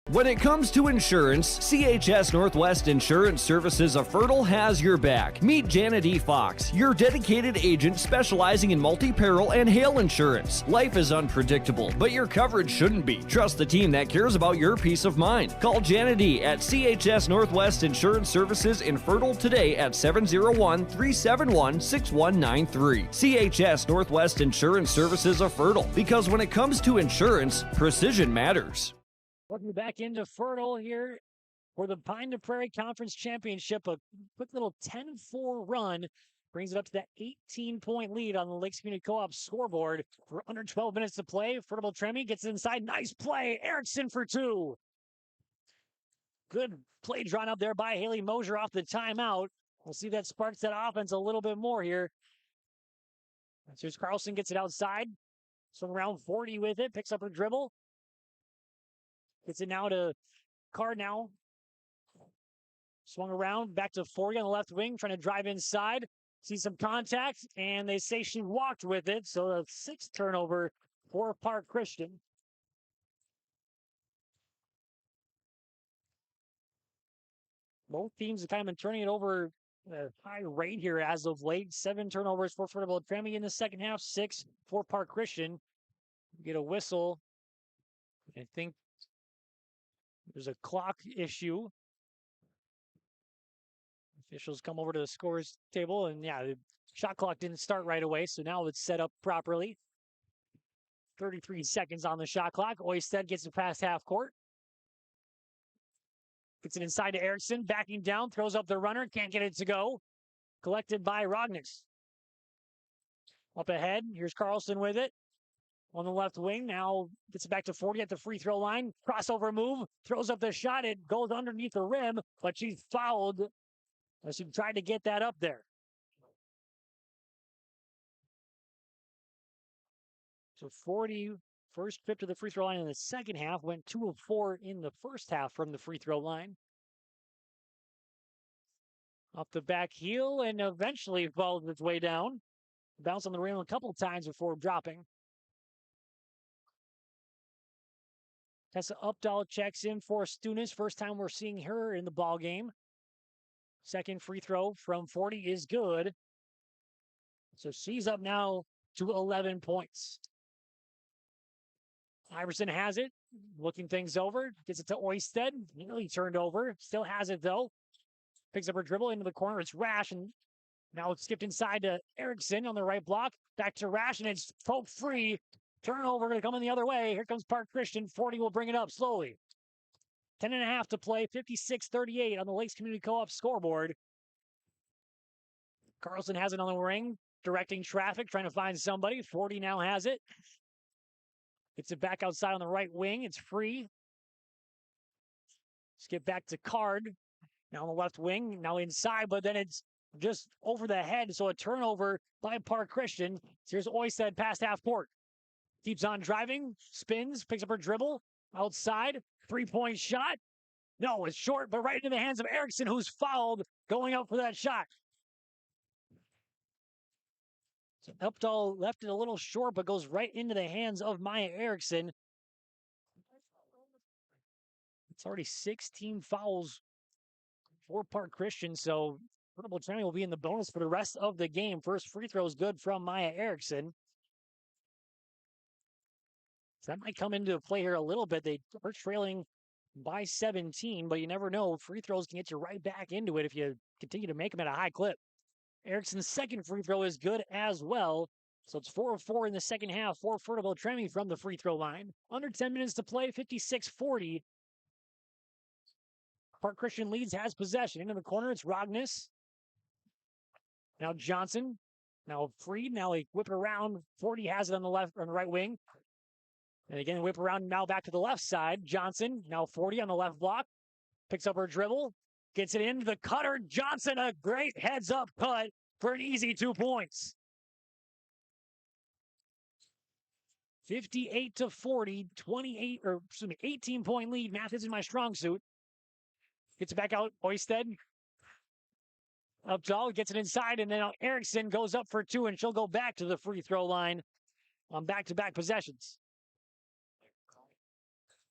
When it comes to insurance, CHS Northwest Insurance Services of Fertile has your back. Meet Janet E. Fox, your dedicated agent specializing in multi-peril and hail insurance. Life is unpredictable, but your coverage shouldn't be. Trust the team that cares about your peace of mind. Call Janet E. at CHS Northwest Insurance Services in Fertile today at 701-371-6193. CHS Northwest Insurance Services of Fertile, because when it comes to insurance, precision matters. Welcome back into Fertile here for the Pine to Prairie Conference Championship. A quick little 10-4 run brings it up to that 18-point lead on the Lakes Community Co-op scoreboard. For under 12 minutes to play, Fertile-Beltrami gets inside. Nice play. Erickson for two. Good play drawn up there by Haley Mosier off the timeout. We'll see if that sparks that offense a little bit more here. Here's Carlson, gets it outside. Swing around 40 with it, picks up her dribble. Gets it now to Card now. Swung around, back to 40 on the left wing, trying to drive inside. See some contact, and they say she walked with it. So a sixth turnover for Park Christian. Both teams have kind of been turning it over at a high rate here as of late. 7 turnovers for Fertile-Beltrami in the second half, 6 for Park Christian. Get a whistle. I think there's a clock issue. Officials come over to the scores table, and yeah, the shot clock didn't start right away, so now it's set up properly. 33 seconds on the shot clock. Oysted gets it past half court. Gets it inside to Erickson, backing down, throws up the runner, can't get it to go. Collected by Rogness. Up ahead, here's Carlson with it. On the left wing, now gets it back to 40 at the free throw line. Crossover move, throws up the shot. It goes underneath the rim, but she's fouled as she tried to get that up there. So 40, first trip to the free throw line in the second half, went 2 of 4 in the first half from the free throw line. Off the back heel and eventually follows its way down. Bounce on the rim a couple times before dropping. Tessa Updahl checks in for Stunis. First time we're seeing her in the ball game. Second free throw from 40 is good. So she's up now to 11 points. Iverson has it, looking things over. Gets it to Oysted. Nearly turned over. Still has it though. Picks up her dribble into the corner. It's Rash, and now it's skipped inside to Erickson on the right block. Back to Rash, and it's poked free. Turnover going to come in the other way. Here comes Park Christian. 40 will bring it up slowly. 10.5 to play. 56-38 on the Lakes Community Co-op scoreboard. Carlson has it on the ring, directing traffic, trying to find somebody. 40 now has it. Gets it back outside on the right wing. It's free. Skip back to Card. Now on the left wing. Now inside, but then it's just over the head. So a turnover by Park Christian. Here's Oysted past half court. Keeps on driving, spins, picks up her dribble, outside, 3-point shot. No, it's short, but right into the hands of Erickson, who's fouled, going up for that shot. So Updahl left it a little short, but goes right into the hands of Maya Erickson. It's already 16 fouls for Park Christian, so Fertile-Beltrami will be in the bonus for the rest of the game. First free throw is good from Maya Erickson. So that might come into play here a little bit. They are trailing by 17, but you never know. Free throws can get you right back into it if you continue to make them at a high clip. Erickson's second free throw is good as well. So it's 4 of 4 in the second half for Fertile-Beltrami from the free throw line. Under 10 minutes to play, 56-40. Park Christian leads, has possession. Into the corner, it's Rognus. Now Johnson. Now Freed. Now they whip it around. 40 has it on the right wing. And again, whip around now back to the left side. Johnson, now 40 on the left block. Picks up her dribble. Gets it into the cutter. Johnson, a great heads-up cut for an easy 2 points. 58-40, 18-point lead. Math isn't my strong suit. Gets it back out. Oisted. Updahl gets it inside, and then Erickson goes up for 2, and she'll go back to the free throw line on back-to-back possessions.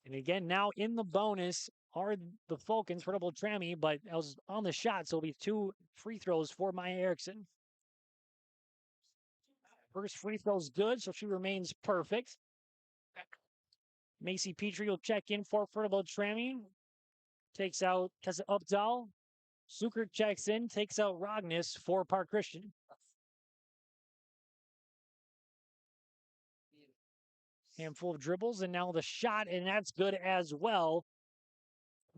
And again, now in the bonus are the Falcons, Fertile-Beltrami, but I was on the shot, so it'll be 2 free throws for Maya Erickson. First free throw's good, so she remains perfect. Macy Petrie will check in for Fertile-Beltrami. Takes out Tessa Updahl. Suker checks in, takes out Rognus for Park Christian. Handful of dribbles, and now the shot, and that's good as well.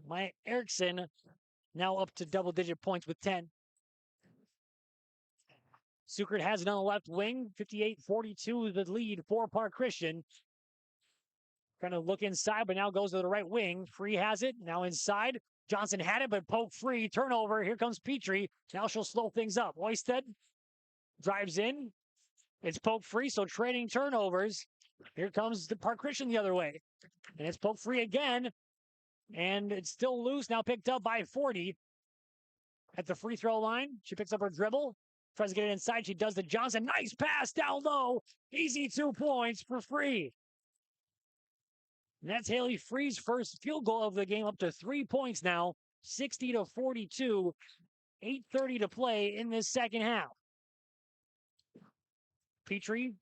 Maya Erickson now up to double-digit points with 10. Suker has it on the left wing. 58-42 the lead for Park Christian. Trying to look inside, but now goes to the right wing. Free has it. Now inside. Johnson had it, but poke free. Turnover. Here comes Petrie. Now she'll slow things up. Oisted drives in. It's poke free, so trading turnovers. Here comes the Park Christian the other way. And it's poke free again. And it's still loose. Now picked up by 40. At the free throw line, she picks up her dribble. Tries to get it inside. She does the Johnson. Nice pass down low. Easy 2 points for Free. And that's Haley Free's first field goal of the game, up to 3 points now. 60-42. 8:30 to play in this second half. Petrie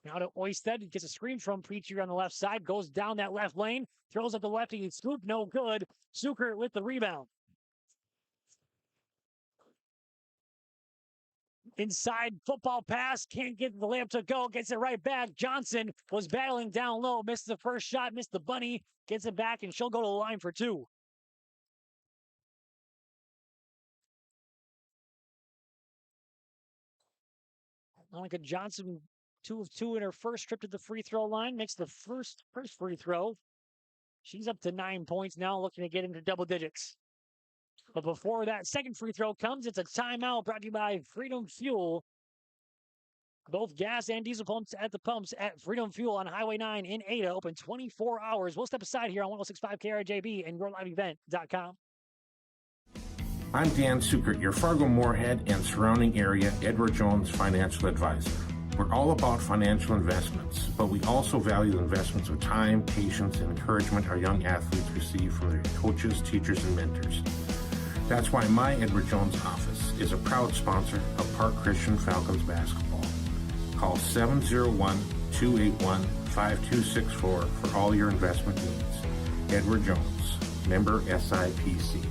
now to Oisted. Gets a screen from Petrie on the left side. Goes down that left lane. Throws up the lefty. Scoop, no good. Suker with the rebound. Inside football pass, can't get the layup to go, gets it right back. Johnson was battling down low, missed the first shot, missed the bunny, gets it back, and she'll go to the line for 2. Monica Johnson, 2 of 2 in her first trip to the free throw line, makes the first free throw. She's up to 9 points now, looking to get into double digits. But before that second free throw comes, it's a timeout brought to you by Freedom Fuel. Both gas and diesel pumps at the pumps at Freedom Fuel on Highway 9 in Ada, open 24 hours. We'll step aside here on 106.5 KRJB and YourLiveEvent.com. I'm Dan Sukert, your Fargo-Moorhead and surrounding area Edward Jones financial advisor. We're all about financial investments, but we also value investments of time, patience, and encouragement our young athletes receive from their coaches, teachers, and mentors. That's why my Edward Jones office is a proud sponsor of Park Christian Falcons basketball. Call 701-281-5264 for all your investment needs. Edward Jones, member SIPC.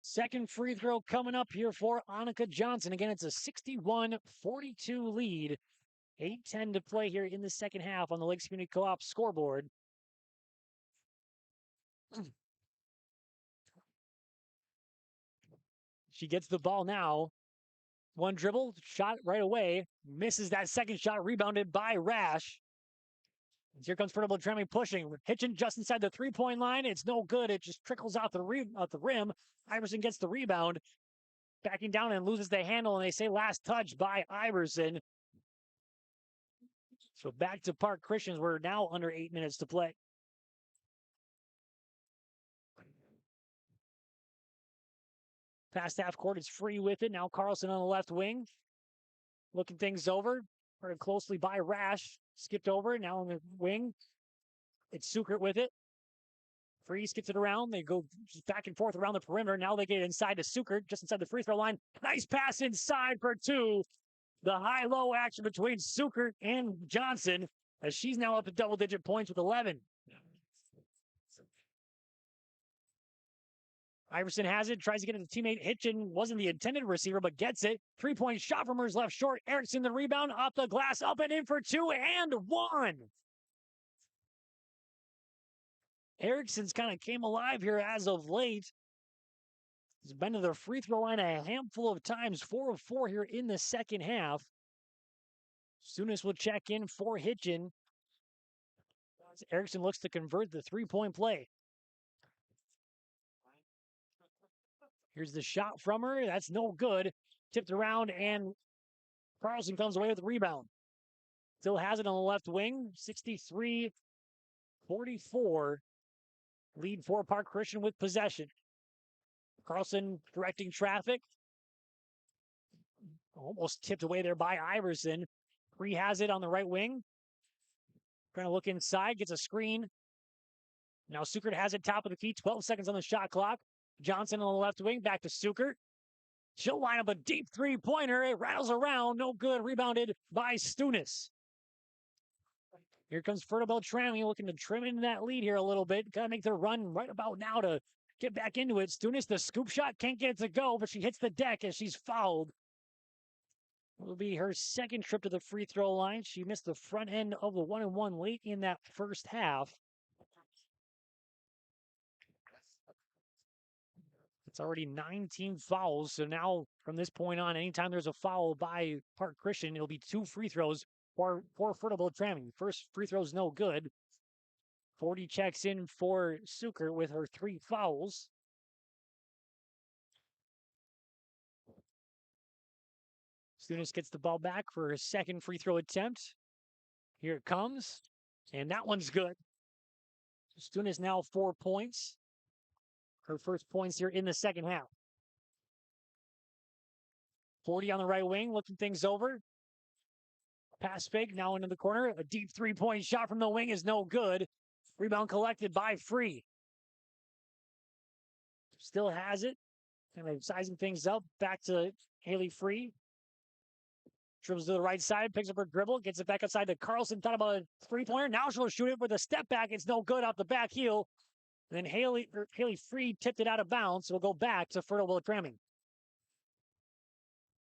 Second free throw coming up here for Annika Johnson. Again, it's a 61-42 lead. 8:10 to play here in the second half on the Lakes Community Co-op scoreboard. She gets the ball now. One dribble, shot right away. Misses that second shot, rebounded by Rash. Here comes Fertile-Beltrami pushing. Hitchin just inside the three-point line. It's no good. It just trickles out the rim. Iverson gets the rebound. Backing down and loses the handle, and they say last touch by Iverson. So back to Park Christians. We're now under 8 minutes to play. Past half court is Free with it. Now Carlson on the left wing. looking things over. Very closely by Rash. Skipped over. Now on the wing. It's Sukert with it. Free skips it around. They go back and forth around the perimeter. Now they get inside to Sukert, just inside the free throw line. Nice pass inside for two. The high-low action between Sukert and Johnson, as she's now up to double-digit points with 11. Iverson has it, tries to get it to teammate. Hitchin wasn't the intended receiver, but gets it. Three-point shot from her is left short. Erickson the rebound, off the glass, up and in for two, and one. Erickson's kind of came alive here as of late. He's been to the free throw line a handful of times, 4 of 4 here in the second half. Soonest will check in for Hitchin. Erickson looks to convert the three-point play. Here's the shot from her. That's no good. Tipped around, and Carlson comes away with the rebound. Still has it on the left wing. 63-44. Lead for Park Christian with possession. Carlson directing traffic. Almost tipped away there by Iverson. Free has it on the right wing. Trying to look inside. Gets a screen. Now Sukert has it top of the key. 12 seconds on the shot clock. Johnson on the left wing. Back to Sukert. She'll line up a deep three-pointer. It rattles around. No good. Rebounded by Stunis. Here comes Fertile-Beltrami looking to trim into that lead here a little bit. Got to make the run right about now to get back into it. Stunis, the scoop shot, can't get it to go, but she hits the deck as she's fouled. It will be her second trip to the free throw line. She missed the front end of the 1-and-1 late in that first half. It's already 19 fouls. So now from this point on, anytime there's a foul by Park Christian, it'll be 2 free throws for Fertile-Beltrami. First free throw's no good. 40 checks in for Sukert with her 3 fouls. Stunis gets the ball back for her second free throw attempt. Here it comes. And that one's good. Stunis now 4 points. Her first points here in the second half. 40 on the right wing, looking things over. Pass fake, now into the corner. A deep three-point shot from the wing is no good. Rebound collected by Free. Still has it. Kind of sizing things up. Back to Haley Free. Dribbles to the right side, picks up her dribble, gets it back outside to Carlson. Thought about a three-pointer. Now she'll shoot it with a step back. It's no good off the back heel. And then Haley Free tipped it out of bounds. So we'll go back to Fertile-Beltrami.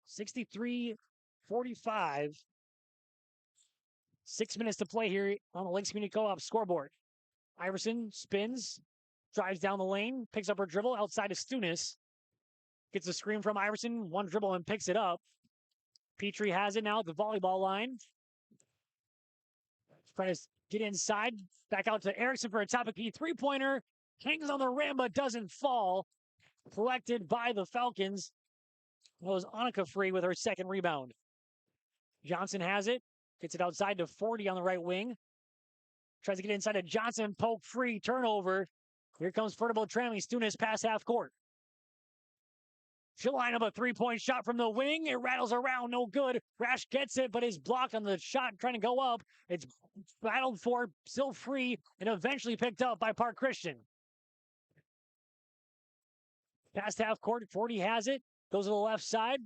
63-45. 6 minutes to play here on the Lakes Community Co-op scoreboard. Iverson spins, drives down the lane, picks up her dribble outside of Stunis. Gets a screen from Iverson, one dribble and picks it up. Petrie has it now at the volleyball line. Trying to get inside, back out to Erickson for a top key three-pointer. Hangs on the rim but doesn't fall. Collected by the Falcons. That was Annika Free with her second rebound. Johnson has it. Gets it outside to 40 on the right wing. Tries to get inside to Johnson. Poke Free. Turnover. Here comes Fertile-Beltrami. Stunis pass half court. She'll line up a three-point shot from the wing. It rattles around. No good. Rash gets it, but is blocked on the shot trying to go up. It's battled for. Still Free. And eventually picked up by Park Christian. Past half court. 40 has it. Goes to the left side.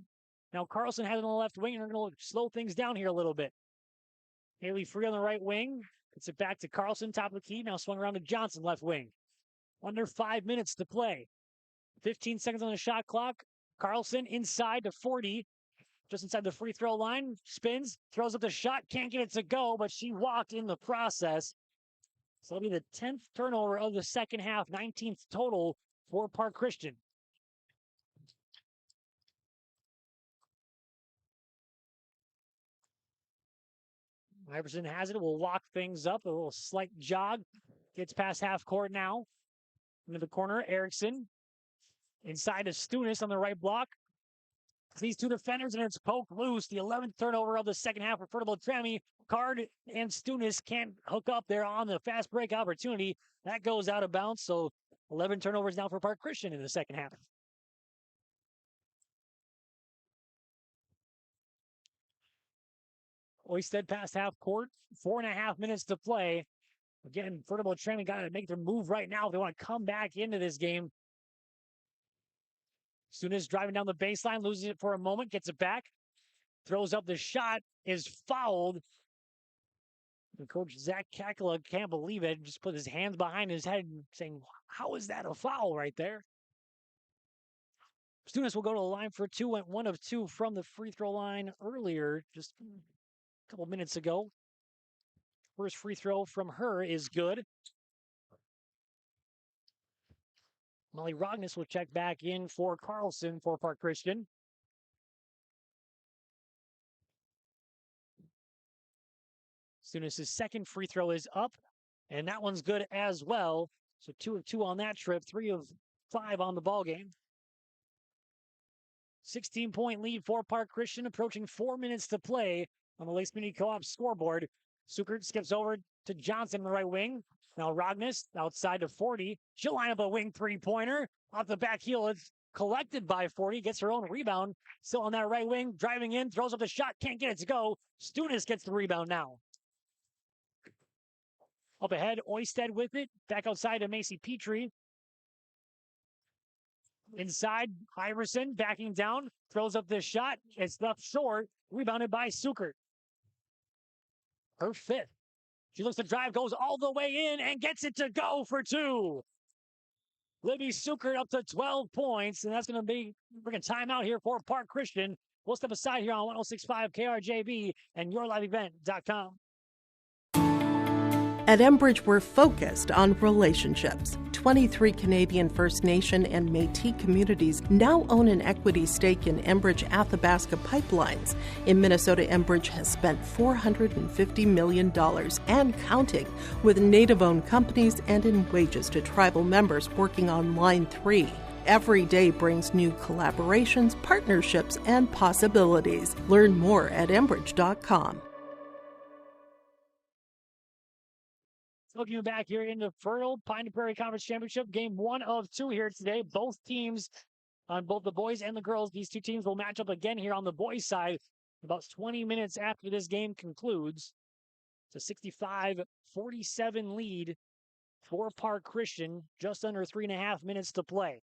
Now Carlson has it on the left wing, and they're going to slow things down here a little bit. Haley Free on the right wing. Gets it back to Carlson, top of the key. Now swung around to Johnson, left wing. Under 5 minutes to play. 15 seconds on the shot clock. Carlson inside to 40. Just inside the free throw line. Spins, throws up the shot. Can't get it to go, but she walked in the process. So it'll be the 10th turnover of the second half. 19th total for Park Christian. Iverson has it. Will walk things up. A little slight jog. Gets past half court now. Into the corner. Erickson. Inside to Stunis on the right block. These two defenders, and it's poked loose. The 11th turnover of the second half for Fertile-Beltrami. Card and Stunis can't hook up there on the fast break opportunity. That goes out of bounds. So 11 turnovers now for Park Christian in the second half. Oisted past half court, 4.5 minutes to play. Again, Fertile-Beltrami got to make their move right now if they want to come back into this game. Stunis driving down the baseline, loses it for a moment, gets it back, throws up the shot, is fouled. And Coach Zach Kakala can't believe it, just put his hands behind his head saying, how is that a foul right there? Stunis will go to the line for two, went 1 of 2 from the free throw line earlier, just a couple minutes ago. First free throw from her is good. Molly Rognus will check back in for Carlson for Park Christian. Stunis' second free throw is up, and that one's good as well. So 2 of 2 on that trip, 3 of 5 on the ball game. 16-point lead for Park Christian, approaching 4 minutes to play on the Lakes Community Co-op scoreboard. Sukert skips over to Johnson in the right wing. Now Rognus outside to 40. She'll line up a wing three-pointer. Off the back heel, it's collected by 40. Gets her own rebound. Still on that right wing, driving in, throws up the shot. Can't get it to go. Stunis gets the rebound now. Up ahead, Oisted with it. Back outside to Macy Petrie. Inside, Iverson backing down. Throws up this shot. It's left short. Rebounded by Sukert. Her fifth. She looks to drive, goes all the way in, and gets it to go for 2. Libby Sukert up to 12 points, and that's going to be bring a timeout here for Park Christian. We'll step aside here on 106.5 KRJB and YourLiveEvent.com. At Enbridge, we're focused on relationships. 23 Canadian First Nation and Métis communities now own an equity stake in Enbridge Athabasca Pipelines. In Minnesota, Enbridge has spent $450 million and counting with Native-owned companies and in wages to tribal members working on Line 3. Every day brings new collaborations, partnerships, and possibilities. Learn more at Enbridge.com. Looking back here into Fertile, Pine to Prairie Conference Championship, game 1 of 2 here today. Both teams, on both the boys and the girls, these two teams will match up again here on the boys' side about 20 minutes after this game concludes. It's a 65-47 lead for Park Christian, just under 3.5 minutes to play.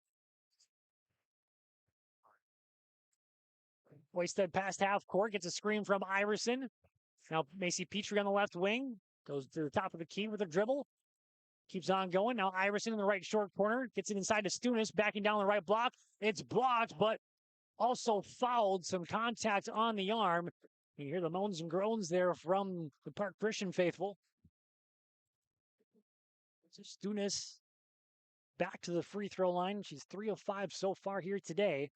Oisted past half court, gets a screen from Iverson. Now Macy Petrie on the left wing. Goes to the top of the key with a dribble. Keeps on going. Now Iverson in the right short corner. Gets it inside to Stunis. Backing down the right block. It's blocked, but also fouled. Some contact on the arm. You hear the moans and groans there from the Park Christian faithful. So Stunis back to the free throw line. She's 3 of 5 so far here today.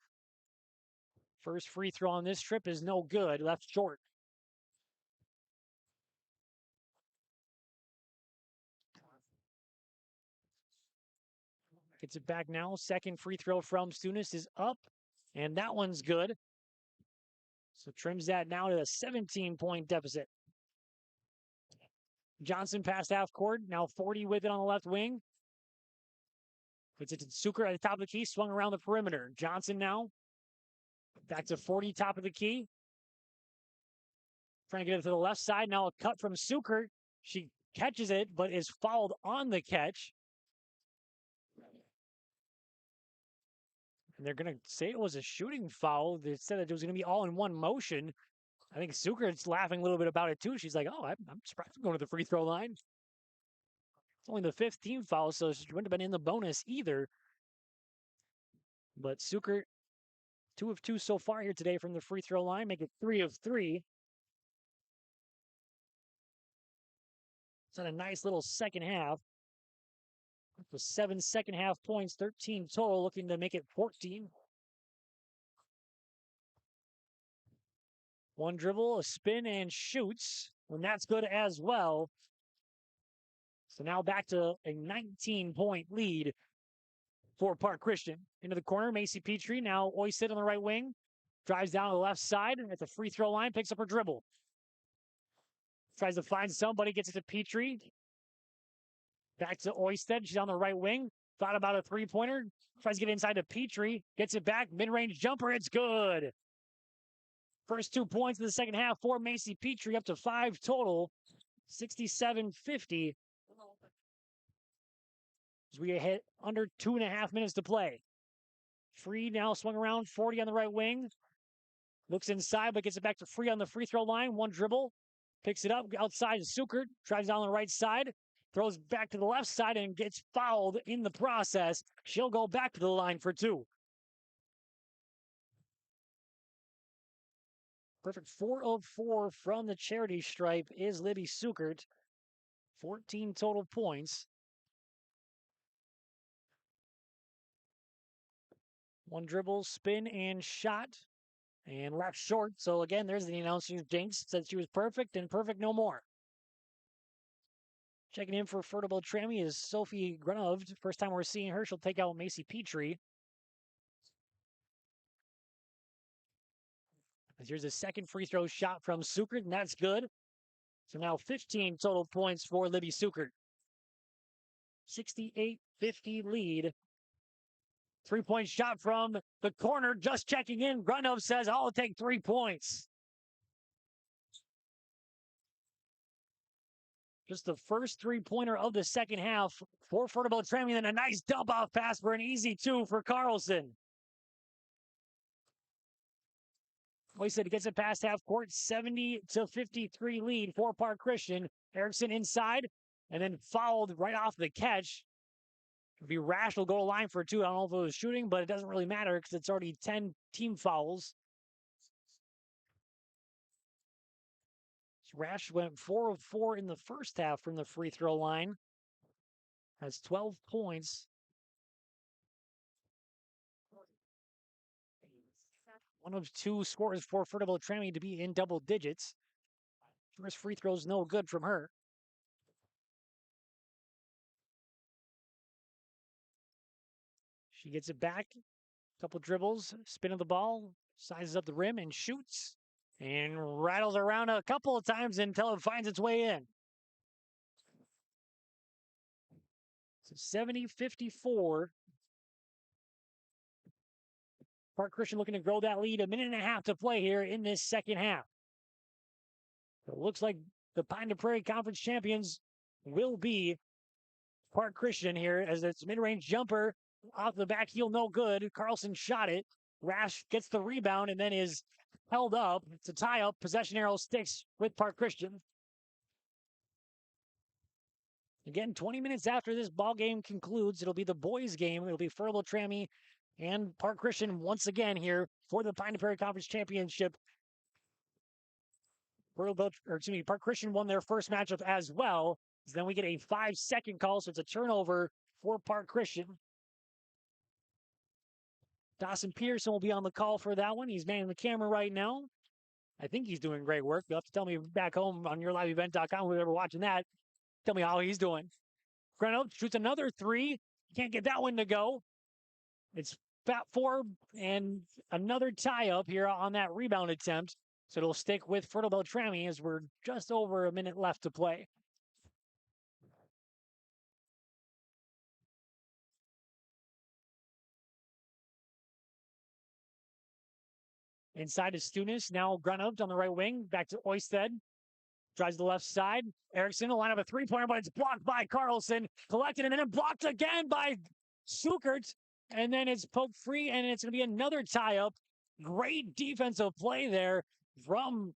First free throw on this trip is no good. Left short. Gets it back now. Second free throw from Stunis is up, and that one's good. So trims that now to a 17-point deficit. Johnson past half court. Now 40 with it on the left wing. Gets it to Sukert at the top of the key. Swung around the perimeter. Johnson now back to 40, top of the key. Trying to get it to the left side. Now a cut from Sukert. She catches it, but is fouled on the catch. And they're going to say it was a shooting foul. They said that it was going to be all in one motion. I think Sukert's laughing a little bit about it, too. She's like, oh, I'm surprised I'm going to the free throw line. It's only the 15th foul, so she wouldn't have been in the bonus either. But Sukert, 2 of 2 so far here today from the free throw line, make it 3 of 3. It's on a nice little second half. With 7 second half points, 13 total, looking to make it 14. One dribble, a spin, and shoots. And that's good as well. So now back to a 19-point lead for Park Christian. Into the corner, Macy Petrie. Now Oisted on the right wing. Drives down to the left side at the free throw line. Picks up her dribble. Tries to find somebody. Gets it to Petrie. Back to Oisted. She's on the right wing. Thought about a three-pointer. Tries to get inside to Petrie. Gets it back. Mid-range jumper. It's good. First 2 points in the second half for Macy Petrie, up to 5 total, 67-50. As we hit under 2.5 minutes to play. Free now swung around, 40 on the right wing. Looks inside, but gets it back to Free on the free throw line. One dribble, picks it up outside to Sukert, drives down the right side, throws back to the left side and gets fouled in the process. She'll go back to the line for 2. Perfect 4 of 4 from the charity stripe is Libby Sukert. 14 total points. One dribble, spin, and shot. And left short. So again, there's the announcer's jinx. Said she was perfect and perfect no more. Checking in for Fertile-Beltrami is Sophie Grunov. First time we're seeing her. She'll take out Macy Petrie. Here's a second free throw shot from Sukert, and that's good. So now 15 total points for Libby Sukert. 68-50 lead. 3-point shot from the corner, just checking in. Grunov says, I'll take 3 points. Just the first 3-pointer of the second half for Fertile-Beltrami, and then a nice dump-off pass for an easy 2 for Carlson. He said he gets it past half court, 70-53 lead for Park Christian. Erickson inside, and then fouled right off the catch. It'd be Rash will go to line for 2. I don't know if it was shooting, but it doesn't really matter because it's already 10 team fouls. So Rash went 4 of 4 in the first half from the free throw line. Has 12 points. One of 2 scores for Fertile-Beltrami to be in double digits. First free throw's no good from her. She gets it back. Couple dribbles, spin of the ball, sizes up the rim and shoots. And rattles around a couple of times until it finds its way in. So 70-54. Park Christian looking to grow that lead. 1.5 minutes to play here in this second half. It looks like the Pine to Prairie Conference champions will be Park Christian here, as it's mid-range jumper off the back heel, no good. Carlson shot it. Rash gets the rebound and then is held up. It's a tie-up. Possession arrow sticks with Park Christian. Again, 20 minutes after this ball game concludes, it'll be the boys' game. It'll be Fertile-Beltrami and Park Christian once again here for the Pine to Prairie Conference Championship. Park Christian won their first matchup as well. So then we get a 5-second call, so it's a turnover for Park Christian. Dawson Pearson will be on the call for that one. He's manning the camera right now. I think he's doing great work. You'll have to tell me back home on yourliveevent.com, whoever watching that. Tell me how he's doing. Grenoble shoots another 3. Can't get that one to go. It's Fat 4 and another tie-up here on that rebound attempt. So it'll stick with Fertile-Beltrami as we're just over a minute left to play. Inside to Stunis. Now Grunov on the right wing. Back to Oisted. Drives to the left side. Erickson will line up a 3-pointer, but it's blocked by Carlson. Collected and then blocked again by Sukert. And then it's poked free, and it's going to be another tie-up. Great defensive play there from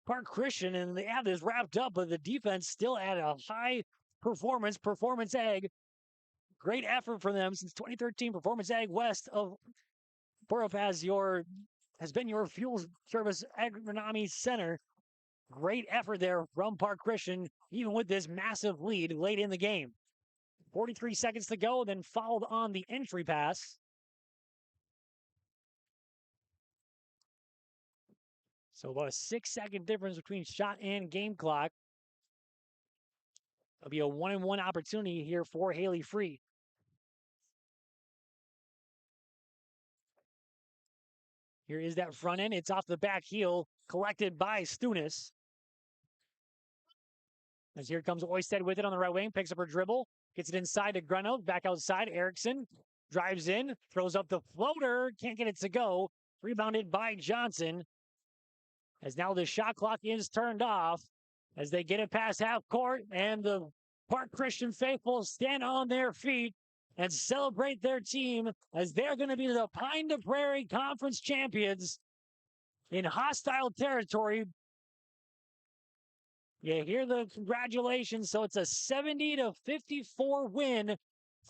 Park Christian, and they have this wrapped up, but the defense still at a high performance egg. Great effort from them since 2013. Performance Ag West of Borough has been your fuel service agronomy center. Great effort there from Park Christian, even with this massive lead late in the game. 43 seconds to go, then fouled on the entry pass. So about a 6-second difference between shot and game clock. It'll be a 1-and-1 opportunity here for Haley Free. Here is that front end. It's off the back heel, collected by Stunis. As here comes Oisted with it on the right wing, picks up her dribble, gets it inside to Grunov, back outside. Erickson drives in, throws up the floater, can't get it to go. Rebounded by Johnson. as now the shot clock is turned off as they get it past half court, and the Park Christian faithful stand on their feet and celebrate their team as they're going to be the Pine to Prairie Conference champions in hostile territory. You hear the congratulations. So it's a 70-54 win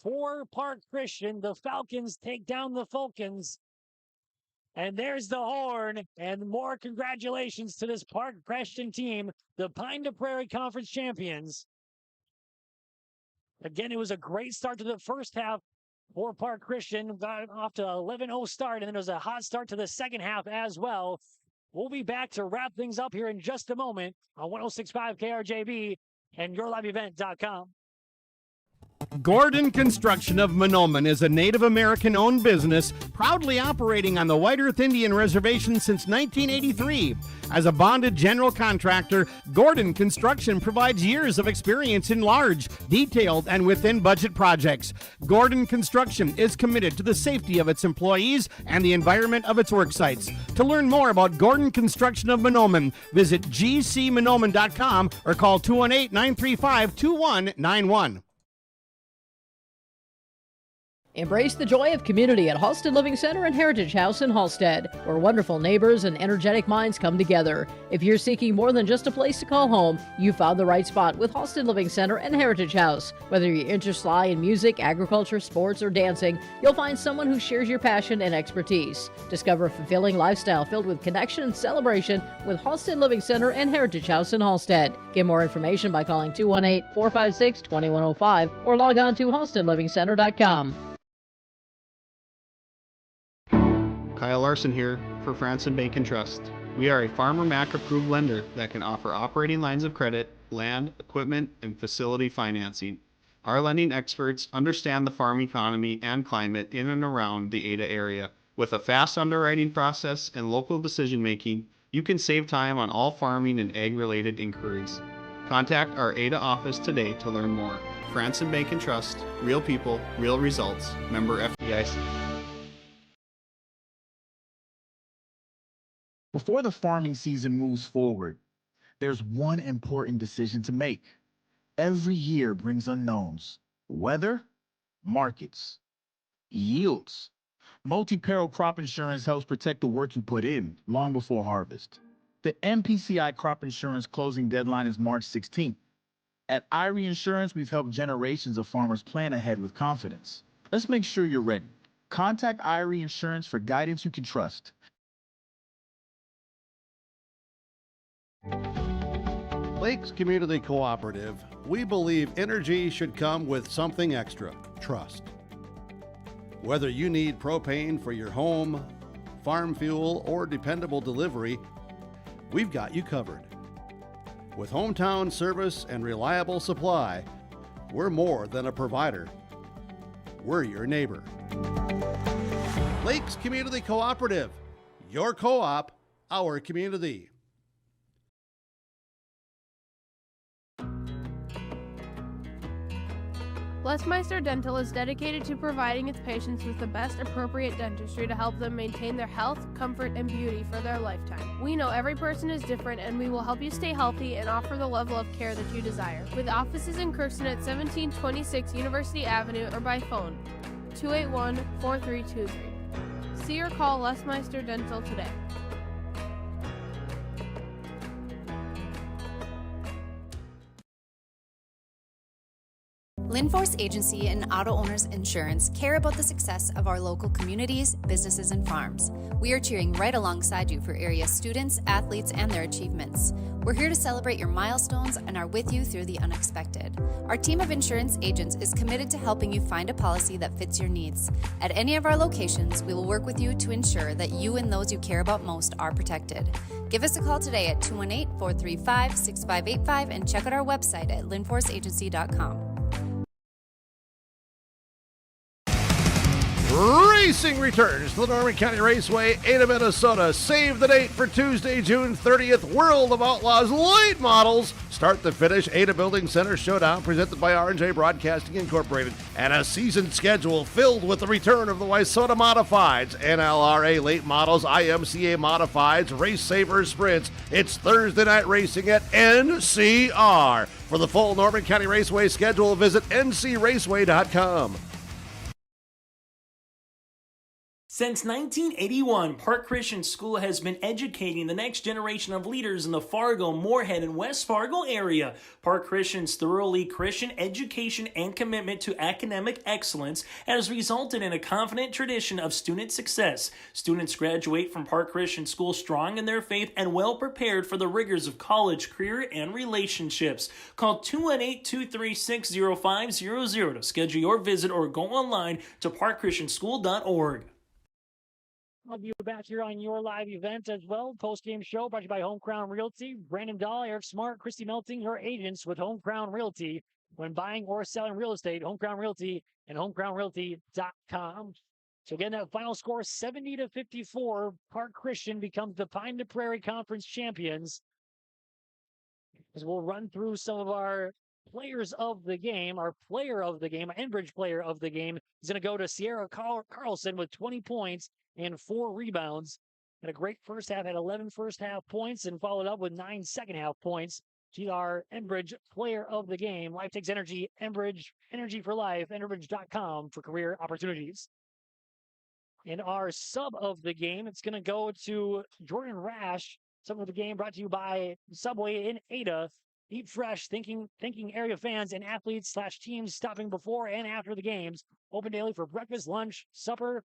for Park Christian. The Falcons take down the Falcons. And there's the horn, and more congratulations to this Park Christian team, the Pine to Prairie Conference champions. Again, it was a great start to the first half for Park Christian. Got off to an 11-0 start, and then there was a hot start to the second half as well. We'll be back to wrap things up here in just a moment on 106.5 KRJB and YourLiveEvent.com. Gordon Construction of Mahnomen is a Native American-owned business proudly operating on the White Earth Indian Reservation since 1983. As a bonded general contractor, Gordon Construction provides years of experience in large, detailed, and within-budget projects. Gordon Construction is committed to the safety of its employees and the environment of its work sites. To learn more about Gordon Construction of Mahnomen, visit gcmahnomen.com or call 218-935-2191. Embrace the joy of community at Halsted Living Center and Heritage House in Halsted, where wonderful neighbors and energetic minds come together. If you're seeking more than just a place to call home, you found the right spot with Halsted Living Center and Heritage House. Whether your interests lie in music, agriculture, sports, or dancing, you'll find someone who shares your passion and expertise. Discover a fulfilling lifestyle filled with connection and celebration with Halsted Living Center and Heritage House in Halsted. Get more information by calling 218-456-2105 or log on to halstedlivingcenter.com. Kyle Larson here for Franson Bank and Trust. We are a Farmer Mac approved lender that can offer operating lines of credit, land, equipment, and facility financing. Our lending experts understand the farm economy and climate in and around the Ada area. With a fast underwriting process and local decision making, you can save time on all farming and ag-related inquiries. Contact our Ada office today to learn more. Franson Bank and Trust, real people, real results. Member FDIC. Before the farming season moves forward, there's one important decision to make. Every year brings unknowns: weather, markets, yields. Multi-peril crop insurance helps protect the work you put in long before harvest. The MPCI crop insurance closing deadline is March 16th. At Irie Insurance, we've helped generations of farmers plan ahead with confidence. Let's make sure you're ready. Contact Irie Insurance for guidance you can trust. Lakes Community Cooperative, we believe energy should come with something extra: trust. Whether you need propane for your home, farm fuel, or dependable delivery, we've got you covered. With hometown service and reliable supply, we're more than a provider. We're your neighbor. Lakes Community Cooperative, your co-op, our community. Lesmeister Dental is dedicated to providing its patients with the best appropriate dentistry to help them maintain their health, comfort, and beauty for their lifetime. We know every person is different, and we will help you stay healthy and offer the level of care that you desire. With offices in Kirkston at 1726 University Avenue or by phone, 281-4323. See or call Lesmeister Dental today. Linforce Agency and Auto Owners Insurance care about the success of our local communities, businesses, and farms. We are cheering right alongside you for area students, athletes, and their achievements. We're here to celebrate your milestones and are with you through the unexpected. Our team of insurance agents is committed to helping you find a policy that fits your needs. At any of our locations, we will work with you to ensure that you and those you care about most are protected. Give us a call today at 218-435-6585 and check out our website at linforceagency.com. Racing returns to the Norman County Raceway, Ada, Minnesota. Save the date for Tuesday, June 30th. World of Outlaws late models start start to finish, Ada Building Center Showdown presented by R&J Broadcasting Incorporated, and a season schedule filled with the return of the Wayzata Modifieds, NLRA late models, IMCA Modifieds, Race Savers Sprints. It's Thursday night racing at NCR. For the full Norman County Raceway schedule, visit ncraceway.com. Since 1981, Park Christian School has been educating the next generation of leaders in the Fargo, Moorhead, and West Fargo area. Park Christian's thoroughly Christian education and commitment to academic excellence has resulted in a confident tradition of student success. Students graduate from Park Christian School strong in their faith and well prepared for the rigors of college, career, and relationships. Call 218-236-0500 to schedule your visit or go online to parkchristianschool.org. I'll be back here on your live event as well. Post-game show brought to you by Home Crown Realty. Brandon Dahl, Eric Smart, Christy Melting, your agents with Home Crown Realty. When buying or selling real estate, Home Crown Realty and homecrownrealty.com. So again, that final score, 70-54. Park Christian becomes the Pine to Prairie Conference champions. As we'll run through some of our players of the game, our player of the game, Enbridge player of the game, is going to go to Sierra Carlson with 20 points and 4 rebounds. Had a great first half, had 11 first half points, and followed up with 9 second half points. She's our Enbridge player of the game. Life takes energy. Enbridge, energy for life. Enbridge.com for career opportunities. And our sub of the game, it's going to go to Jordan Rash. Sub of the game brought to you by Subway in Ada. Eat fresh, thinking area fans and athletes / teams stopping before and after the games. Open daily for breakfast, lunch, supper,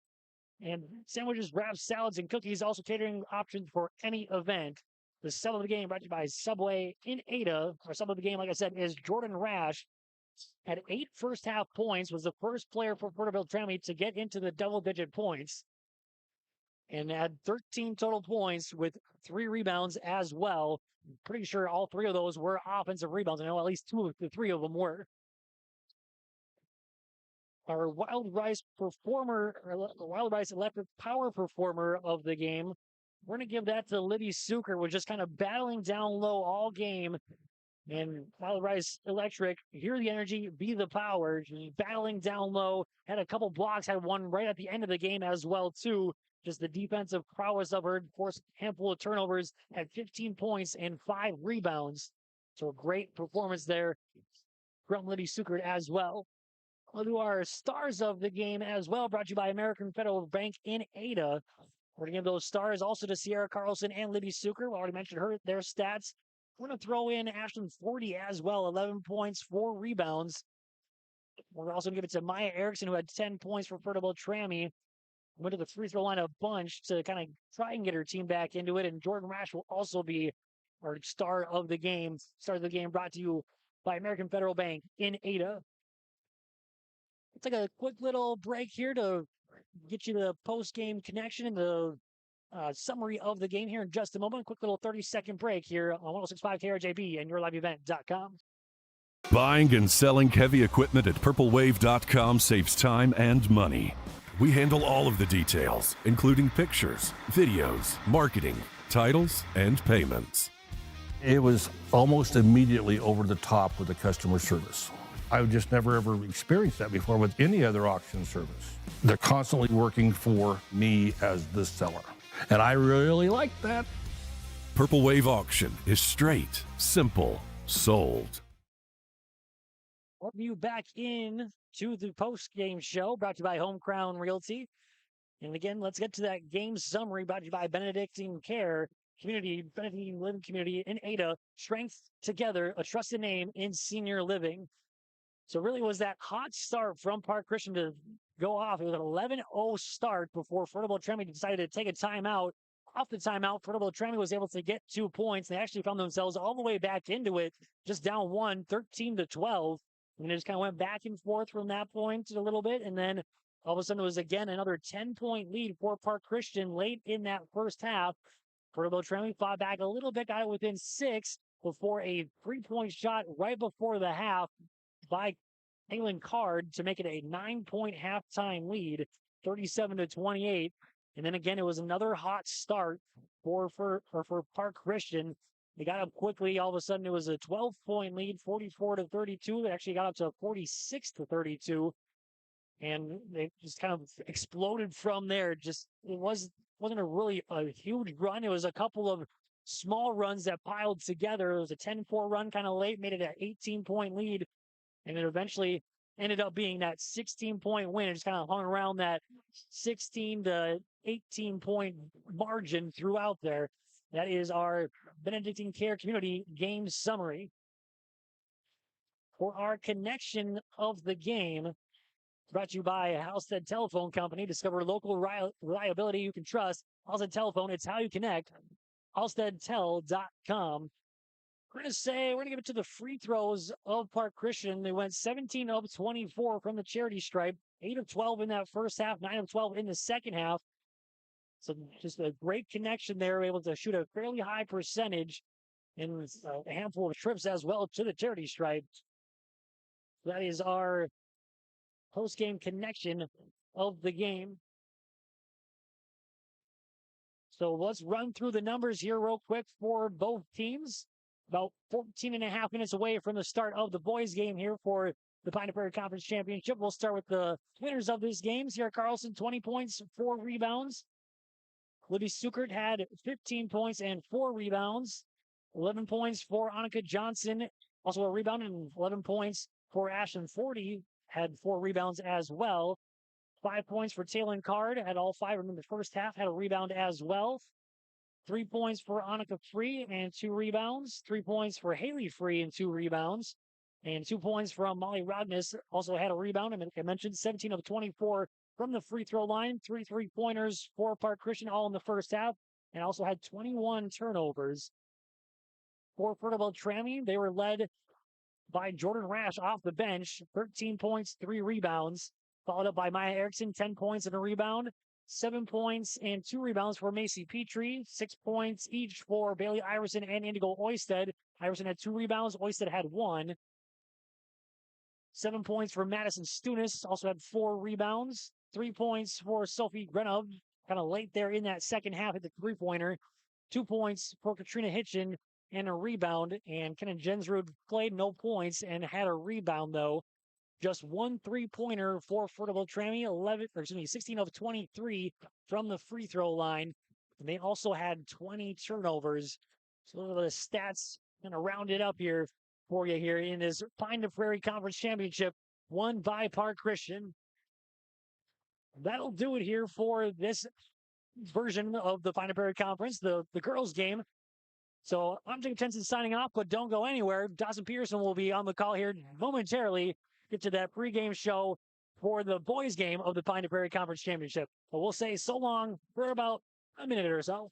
and sandwiches, wraps, salads, and cookies. Also catering options for any event. The sub of the game brought to you by Subway in Ada. Our sub of the game, like I said, is Jordan Rash. Had 8 first half points, was the first player for Fertile-Beltrami to get into the double-digit points. And had 13 total points with 3 rebounds as well. I'm pretty sure all 3 of those were offensive rebounds. I know at least 2 of the 3 of them were. Our Wild Rice performer, or Wild Rice Electric Power performer of the game, we're going to give that to Libby Suker, was just kind of battling down low all game. And Wild Rice Electric, hear the energy, be the power. She's battling down low, had a couple blocks, had one right at the end of the game as well, too. Just the defensive prowess of her, forced a handful of turnovers, had 15 points and 5 rebounds. So a great performance there from Libby Suker as well. We'll do our stars of the game as well, brought to you by American Federal Bank in Ada. We're going to give those stars also to Sierra Carlson and Libby Suker. We already mentioned their stats. We're going to throw in Ashlyn Forty as well, 11 points, 4 rebounds. We're also going to give it to Maya Erickson, who had 10 points for Fertile-Beltrami. Went to the free throw line a bunch to kind of try and get her team back into it. And Jordan Rash will also be our star of the game. Star of the game brought to you by American Federal Bank in Ada. Let's take a quick little break here to get you the post-game connection and the summary of the game here in just a moment. Quick little 30-second break here on 106.5 KRJB and yourliveevent.com. Buying and selling heavy equipment at purplewave.com saves time and money. We handle all of the details, including pictures, videos, marketing, titles, and payments. It was almost immediately over the top with the customer service. I've just never ever experienced that before with any other auction service. They're constantly working for me as the seller, and I really like that. Purple Wave Auction is straight, simple, sold. Welcome you back in to the post-game show brought to you by Home Crown Realty. And again, let's get to that game summary brought to you by Benedictine Care Community, Benedictine Living Community in Ada. Strength together, a trusted name in senior living. So really was that hot start from Park Christian to go off. It was an 11-0 start before Fertile-Beltrami decided to take a timeout. Off the timeout, Fertile-Beltrami was able to get 2 points. They actually found themselves all the way back into it, just down 13-12. And it just kind of went back and forth from that point a little bit. And then all of a sudden it was again another 10-point lead for Park Christian late in that first half. Fertile-Beltrami fought back a little bit, got it within 6 before a 3-point shot right before the half by Kaylin Card to make it a 9-point halftime lead, 37-28. And then again, it was another hot start for Park Christian. They got up quickly. All of a sudden, it was a 12-point lead, 44-32. It actually got up to 46-32, and they just kind of exploded from there. Just it wasn't a huge run. It was a couple of small runs that piled together. It was a 10-4 run kind of late, made it an 18-point lead, and it eventually ended up being that 16-point win. It just kind of hung around that 16 to 18-point margin throughout there. That is our Benedictine Care Community game summary. For our connection of the game, brought to you by Halstead Telephone Company. Discover local reliability you can trust. Halstead Telephone, it's how you connect. HalsteadTel.com. We're going to give it to the free throws of Park Christian. They went 17 of 24 from the charity stripe, 8 of 12 in that first half, 9 of 12 in the second half. So just a great connection there, able to shoot a fairly high percentage and a handful of trips as well to the charity stripe. That is our post-game connection of the game. So let's run through the numbers here real quick for both teams. About 14 and a half minutes away from the start of the boys' game here for the Pine Prairie Conference Championship. We'll start with the winners of this game. Sierra Carlson, 20 points, 4 rebounds. Libby Sukert had 15 points and 4 rebounds. 11 points for Annika Johnson, also a rebound, and 11 points for Ashton Forty, had 4 rebounds as well. 5 points for Taylor Card, had all 5 in the first half, had a rebound as well. 3 points for Annika Free and 2 rebounds. 3 points for Haley Free and 2 rebounds. And 2 points from Molly Rodness, also had a rebound. And like I mentioned, 17 of 24 from the free throw line. 3 3-pointers for Park Christian, all in the first half. And also had 21 turnovers. For Fertile-Beltrami, they were led by Jordan Rash off the bench. 13 points, 3 rebounds. Followed up by Maya Erickson, 10 points and a rebound. 7 points and 2 rebounds for Macy Petrie. 6 points each for Bailey Iverson and Indigo Oisted. Iverson had 2 rebounds. Oisted had 1. 7 points for Madison Stunis. Also had 4 rebounds. 3 points for Sophie Grenov. Kind of late there in that second half at the 3-pointer. 2 points for Katrina Hitchin and a rebound. And Kenna Jensrud played no points and had a rebound, though. Just 1 3-pointer for Fertile-Beltrami, 16 of 23 from the free throw line. And they also had 20 turnovers. So those are the stats kind of rounded up here for you here in this Pine to Prairie Conference Championship, won by Park Christian. That'll do it here for this version of the Pine to Prairie Conference, the girls' game. So I'm Jacob Tenson signing off, but don't go anywhere. Dawson Pearson will be on the call here momentarily. Get to that pregame show for the boys' game of the Pine to Prairie Conference Championship. But we'll say so long for about a minute or so.